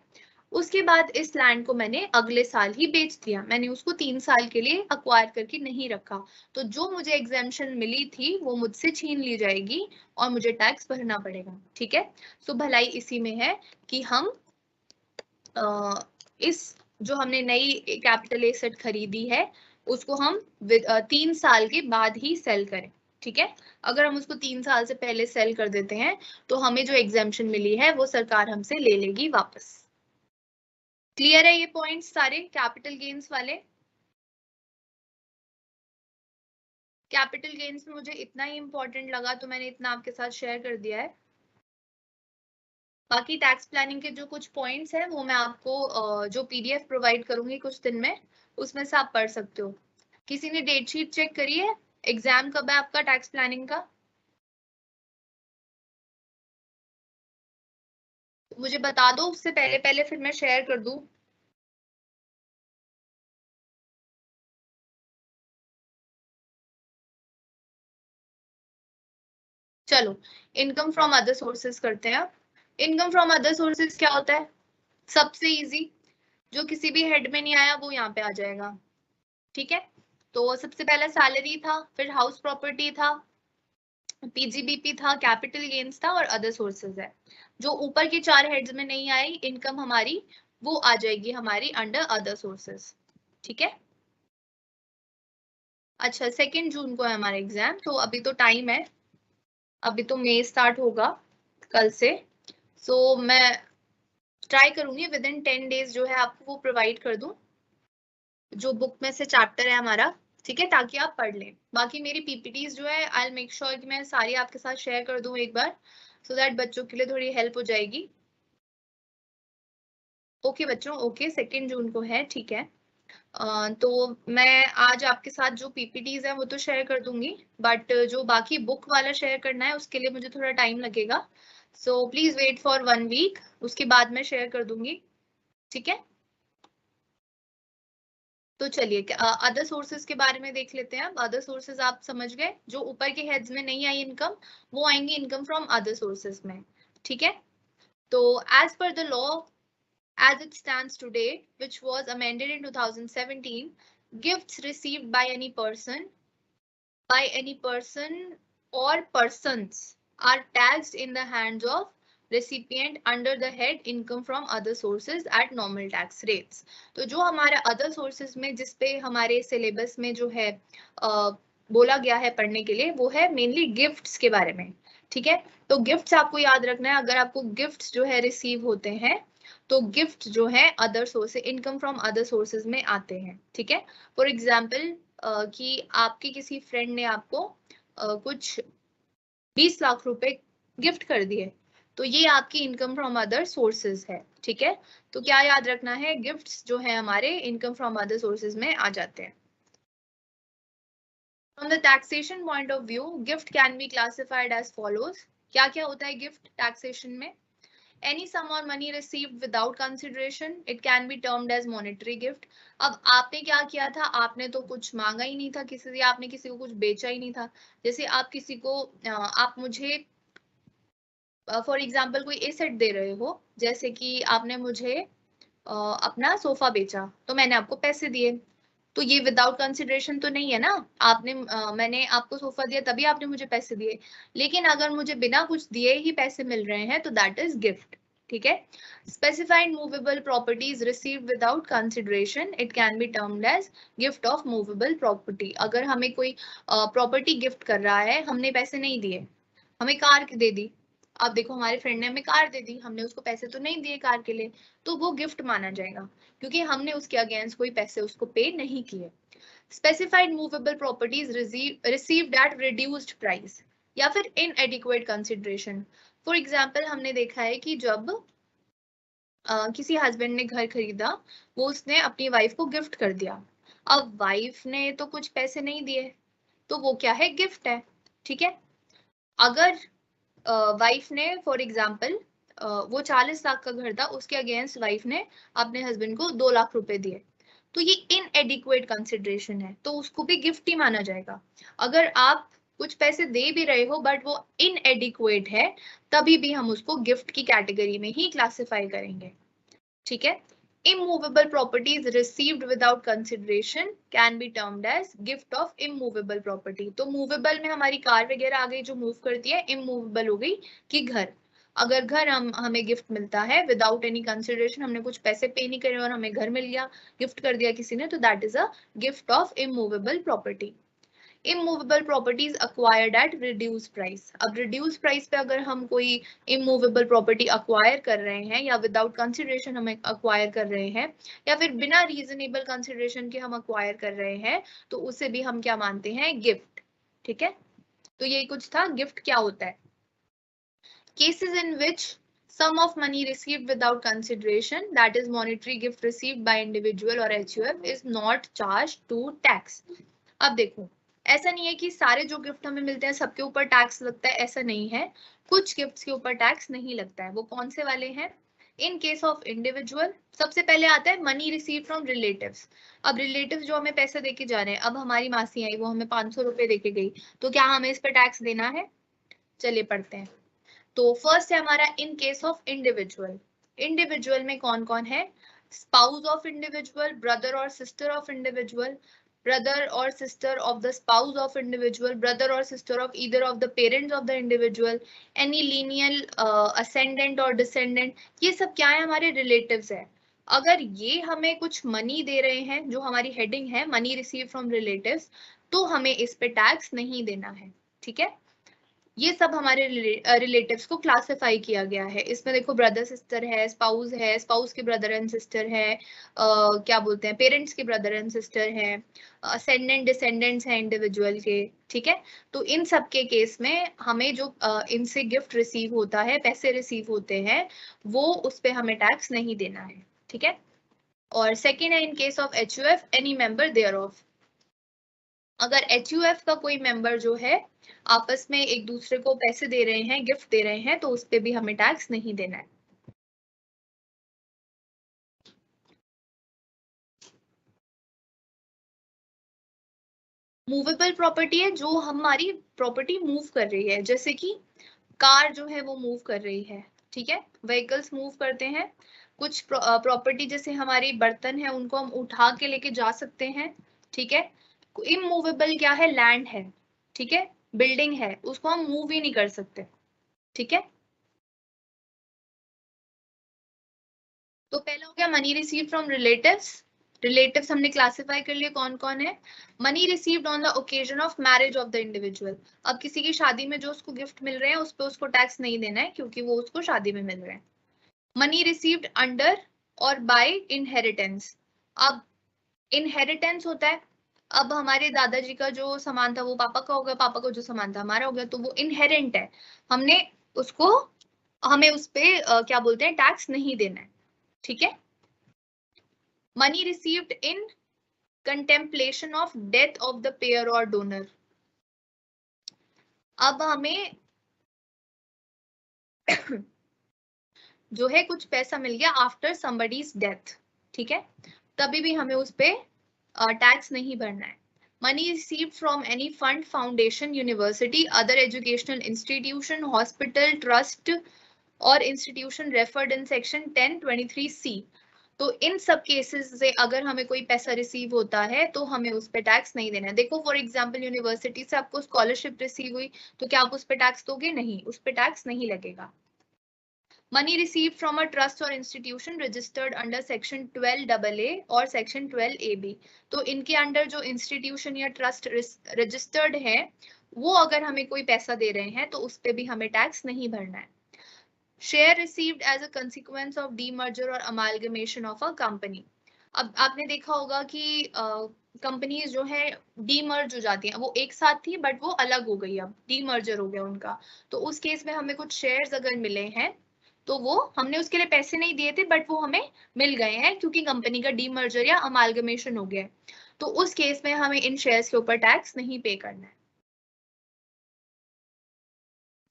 उसके बाद इस लैंड को मैंने अगले साल ही बेच दिया, मैंने उसको 3 साल के लिए अक्वायर करके नहीं रखा, तो जो मुझे एग्जेम्पशन मिली थी वो मुझसे छीन ली जाएगी और मुझे टैक्स भरना पड़ेगा। ठीक है, सो भलाई इसी में है कि हम इस जो हमने नई कैपिटल एसेट खरीदी है उसको हम 3 साल के बाद ही सेल करें, ठीक है। अगर हम उसको 3 साल से पहले सेल कर देते हैं तो हमें जो एग्जेम्पशन मिली है वो सरकार हमसे ले लेगी वापस। क्लियर है ये पॉइंट्स सारे कैपिटल गेन्स वाले? कैपिटल गेन्स में मुझे इतना ही इंपॉर्टेंट लगा तो मैंने इतना आपके साथ शेयर कर दिया है। बाकी टैक्स प्लानिंग के जो कुछ पॉइंट्स हैं वो मैं आपको जो पीडीएफ प्रोवाइड करूंगी कुछ दिन में, उसमें से आप पढ़ सकते हो। किसी ने डेट शीट चेक करी है? एग्जाम कब है आपका टैक्स प्लानिंग का? मुझे बता दो उससे पहले पहले, फिर मैं शेयर कर दूं। चलो इनकम फ्रॉम अदर सोर्सेज करते हैं। इनकम फ्रॉम अदर सोर्सेज क्या होता है? सबसे इजी, जो किसी भी हेड में नहीं आया वो यहाँ पे आ जाएगा, ठीक है। तो सबसे पहला सैलरी था, फिर हाउस प्रॉपर्टी था, पीजीबीपी था, कैपिटल गेन्स था और अदर सोर्सेज है। जो ऊपर के 4 हेड्स में नहीं आई इनकम हमारी, वो आ जाएगी हमारी अंडर अदर सोर्सेज, ठीक है। अच्छा 2 जून को है हमारा एग्जाम, तो अभी तो टाइम है, अभी तो मई स्टार्ट होगा कल से। सो मैं ट्राई करूंगी विद इन 10 डेज जो है आपको वो प्रोवाइड कर दूं, जो बुक में से चैप्टर है हमारा, ठीक है, ताकि आप पढ़ लें। बाकी मेरी पीपीटीज जो है आई मेक श्योर कि मैं सारी आपके साथ शेयर कर दूं एक बार, सो दैट बच्चों के लिए थोड़ी हेल्प हो जाएगी। ओके बच्चों, ओके 2 जून को है, ठीक है। तो मैं आज आपके साथ जो पीपीटीज है वो तो शेयर कर दूंगी, बट जो बाकी बुक वाला शेयर करना है उसके लिए मुझे थोड़ा टाइम लगेगा। So please wait for 1 week, उसके बाद मैं शेयर कर दूंगी, ठीक है। तो चलिए अदर सोर्सेज के बारे में देख लेते हैं। अब अदर सोर्सेज आप समझ गए, जो ऊपर के हेड्स में नहीं आई इनकम वो आएंगी इनकम फ्रॉम अदर सोर्सेज में, ठीक है। तो as per the law as it stands today, which was amended in 2017, gifts received by any person or persons are taxed in the hands of recipient under the head income from other sources at normal tax rates। तो जो हमारा other sources में जिस पे हमारे syllabus में जो है बोला गया है पढ़ने के लिए, वो है मेनली गिफ्ट्स के बारे में, ठीक है। तो गिफ्ट्स आपको याद रखना है, अगर आपको गिफ्ट्स जो है रिसीव होते हैं तो गिफ्ट जो है other source, income from other sources में आते हैं, ठीक है। फॉर एग्जाम्पल कि आपके किसी फ्रेंड ने आपको कुछ 20 लाख रुपए गिफ्ट कर दिए, तो ये आपकी इनकम फ्रॉम अदर सोर्सेज है, ठीक है। तो क्या याद रखना है, गिफ्ट्स जो है हमारे इनकम फ्रॉम अदर सोर्सेज में आ जाते हैं। From the taxation point of view, gift can be classified as follows। क्या क्या होता है गिफ्ट टैक्सेशन में? Any sum or money received without consideration, it can be termed as monetary gift। अब आपने क्या किया था, आपने तो कुछ मांगा ही नहीं था किसी से, आपने किसी को कुछ बेचा ही नहीं था। जैसे आप किसी को आप मुझे फॉर एग्जाम्पल कोई एसेट दे रहे हो, जैसे कि आपने मुझे अपना सोफा बेचा तो मैंने आपको पैसे दिए, तो ये विदाउट कंसिडरेशन तो नहीं है ना। आपने मैंने आपको सोफा दिया तभी आपने मुझे पैसे दिए, लेकिन अगर मुझे बिना कुछ दिए ही पैसे मिल रहे हैं तो दैट इज गिफ्ट, ठीक है। Specified movable properties received without consideration, it can be termed as gift of movable property. अगर हमें कोई प्रॉपर्टी गिफ्ट कर रहा है, हमने पैसे नहीं दिए, हमें कार दे दी, अब देखो हमारे फ्रेंड ने हमें कार दे दी, हमने उसको पैसे तो नहीं दिए कार के लिए, तो वो गिफ्ट माना जाएगा क्योंकि हमने उसके अगेंस्ट कोई पैसे उसको पे नहीं किए। Specified movable properties received at reduced price या फिर इनएडिक्वेट कंसिडरेशन। फॉर एग्जांपल हमने देखा है कि जब किसी हस्बैंड ने घर खरीदा, वो उसने अपनी वाइफ को गिफ्ट कर दिया, अब वाइफ ने तो कुछ पैसे नहीं दिए, तो वो क्या है, गिफ्ट है, ठीक है। अगर वाइफ ने फॉर एग्जाम्पल वो 40 लाख का घर था, उसके अगेंस्ट वाइफ ने अपने हस्बैंड को 2 लाख रुपए दिए, तो ये इनएडिक्वेट कंसिडरेशन है, तो उसको भी गिफ्ट ही माना जाएगा। अगर आप कुछ पैसे दे भी रहे हो बट वो इनएडिक्वेट है, तभी भी हम उसको गिफ्ट की कैटेगरी में ही क्लासिफाई करेंगे, ठीक है। Immovable properties received without consideration can be termed as gift of immovable property। तो movable में हमारी कार वगैरह आ गई जो मूव करती है, immovable हो गई कि घर। अगर घर हमें गिफ्ट मिलता है विदाउट एनी कंसिडरेशन, हमने कुछ पैसे पे नहीं करे और हमें घर मिल गया, गिफ्ट कर दिया किसी ने, तो that is a gift of immovable property. Immovable properties acquired at reduce price. अब रिड्यूस प्राइस पे अगर हम कोई इमूवेबल प्रॉपर्टी अक्वायर कर रहे हैं या विदाउट कंसिडरेशन हम अक्वायर कर रहे हैं या फिर बिना रीजनेबल कंसिडरेशन के हम अक्वायर कर रहे हैं, तो उसे भी हम क्या मानते हैं, गिफ्ट। ठीक है, तो ये कुछ था गिफ्ट क्या होता है। Cases in which sum of money received without consideration, that is monetary gift received by individual or HUF, is not charged to tax। अब देखो, ऐसा नहीं है कि सारे जो गिफ्ट हमें मिलते हैं सबके ऊपर टैक्स लगता है, ऐसा नहीं है। कुछ गिफ्ट्स के ऊपर टैक्स नहीं लगता है। वो कौन से वाले हैं? इन केस ऑफ इंडिविजुअल सबसे पहले आता है मनी रिसीव फ्रॉम रिलेटिव्स। अब रिलेटिव्स जो हमें पैसे देके जा रहे हैं, अब हमारी मासी आई, वो हमें 500 रुपए देके गई, तो क्या हमें इस पे टैक्स देना है? चलिए पढ़ते हैं। तो फर्स्ट है हमारा इन केस ऑफ इंडिविजुअल। इंडिविजुअल में कौन कौन है? स्पाउस ऑफ इंडिविजुअल, ब्रदर और sister of individual, brother or sister of the spouse of individual, brother or sister of either of the parents of the individual, any lineal ascendant or descendant, ये सब क्या है? हमारे relatives है। अगर ये हमें कुछ मनी दे रहे हैं, जो हमारी हेडिंग है मनी रिसीव फ्रॉम रिलेटिव्स, तो हमें इस पे टैक्स नहीं देना है। ठीक है, ये सब हमारे रिलेटिव्स को क्लासिफाई किया गया है। इसमें देखो ब्रदर सिस्टर है, स्पाउस के ब्रदर एंड सिस्टर है, क्या बोलते हैं, पेरेंट्स के ब्रदर एंड सिस्टर है, असेंडेंट डिसेंडेंट्स हैं इंडिविजुअल के। ठीक है, तो इन सब के केस में हमें जो इनसे गिफ्ट रिसीव होता है, पैसे रिसीव होते हैं, वो उस पे हमें टैक्स नहीं देना है। ठीक है, और सेकेंड है in case of HUF any member thereof. अगर HUF का कोई मेंबर जो है आपस में एक दूसरे को पैसे दे रहे हैं, गिफ्ट दे रहे हैं, तो उस पे भी हमें टैक्स नहीं देना है। मूवेबल प्रॉपर्टी है जो हमारी प्रॉपर्टी मूव कर रही है, जैसे कि कार जो है वो मूव कर रही है। ठीक है, व्हीकल्स मूव करते हैं। कुछ प्रॉपर्टी जैसे हमारी बर्तन है, उनको हम उठा के लेके जा सकते हैं। ठीक है, इमूवेबल क्या है? लैंड है। ठीक है, बिल्डिंग है, उसको हम मूव ही नहीं कर सकते। ठीक है, तो पहला हो गया money receive from relatives. Relatives हमने क्लासिफाई कर लिए कौन कौन है। Money received on the occasion of marriage of the individual. अब किसी की शादी में जो उसको गिफ्ट मिल रहे हैं उस पर उसको टैक्स नहीं देना है, क्योंकि वो उसको शादी में मिल रहे हैं। मनी रिसीव्ड अंडर और बाय इनहेरिटेंस। अब इनहेरिटेंस होता है, अब हमारे दादाजी का जो सामान था वो पापा का हो गया, पापा का जो सामान था हमारा हो गया, तो वो इनहेरेंट है। हमने उसको, हमें उस पे क्या बोलते हैं, टैक्स नहीं देना है। ठीक है, money received in contemplation of death of the pair और डोनर। अब हमें जो है कुछ पैसा मिल गया आफ्टर समबडीज डेथ। ठीक है, तभी भी हमें उस पे टैक्स नहीं भरना है। Money received from any fund, foundation, university, other educational institution, hospital, trust और institution referred in section 1023C। तो इन सब केसेस से अगर हमें कोई पैसा रिसीव होता है तो हमें उस पे टैक्स नहीं देना है। देखो फॉर एग्जांपल यूनिवर्सिटी से आपको स्कॉलरशिप रिसीव हुई, तो क्या आप उस पे टैक्स दोगे? नहीं, उस पे टैक्स नहीं लगेगा। Money receive from a trust और institution registered under section 12AA और सेक्शन 12AB। तो इनके अंडर जो इंस्टीट्यूशन या ट्रस्ट रजिस्टर्ड है, वो अगर हमें कोई पैसा दे रहे हैं तो उस पे भी हमें टैक्स नहीं भरना है। Share received as a consequence of demerger और अमालगमेशन ऑफ अ कंपनी। अब आपने देखा होगा कि कंपनीज जो है डीमर्ज हो जाती हैं, वो एक साथ थी बट वो अलग हो गई, अब डीमर्जर हो गया उनका। तो उस केस में हमें कुछ शेयर्स अगर मिले हैं तो वो हमने उसके लिए पैसे नहीं दिए थे बट वो हमें मिल गए हैं, क्योंकि कंपनी का डीमर्जर या अमालगमेशन हो गया है। तो उस केस में हमें इन शेयर्स के ऊपर टैक्स नहीं पे करना है।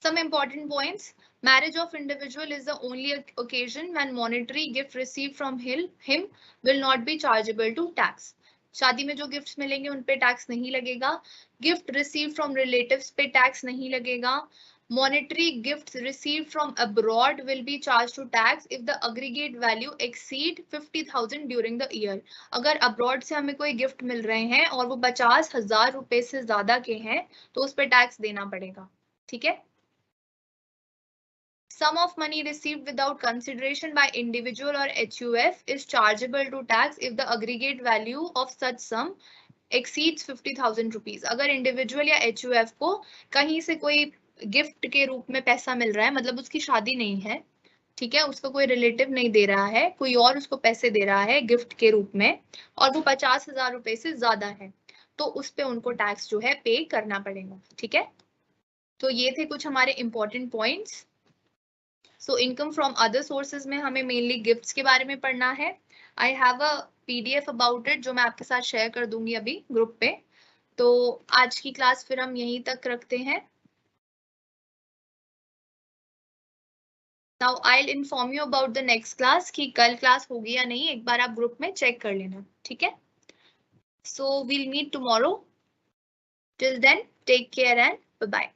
Some important points. Marriage of individual is the only occasion when monetary gift received from him will not be chargeable to tax. शादी में जो गिफ्ट्स मिलेंगे उन पे टैक्स नहीं लगेगा। गिफ्ट रिसीव फ्रॉम रिलेटिव्स पे टैक्स नहीं लगेगा। Monetary gifts received from abroad will be charged to tax if the aggregate value exceed 50,000 during the year. अगर अब्रॉड से हमें कोई गिफ्ट मिल रहे हैं और वो 50,000 रुपए से ज्यादा के हैं तो उस पे टैक्स देना पड़ेगा। ठीक है, Sum of money received without consideration by individual or HUF is chargeable to tax if the aggregate value of such sum exceeds 50,000 rupees. अगर इंडिविजुअल या HUF को कहीं से कोई गिफ्ट के रूप में पैसा मिल रहा है, मतलब उसकी शादी नहीं है, ठीक है, उसको कोई रिलेटिव नहीं दे रहा है, कोई और उसको पैसे दे रहा है गिफ्ट के रूप में, और वो 50,000 रुपए से ज्यादा है, तो उस पे उनको टैक्स जो है पे करना पड़ेगा। ठीक है, तो ये थे कुछ हमारे important points. So income from other sources में हमें मेनली गिफ्ट्स के बारे में पढ़ना है। I have a PDF about it जो मैं आपके साथ शेयर कर दूंगी अभी ग्रुप पे। तो आज की क्लास फिर हम यहीं तक रखते हैं। Now I will inform you about the next class कि कल क्लास होगी या नहीं, एक बार आप ग्रुप में चेक कर लेना। ठीक है, so we'll meet tomorrow. Till then take care and bye bye.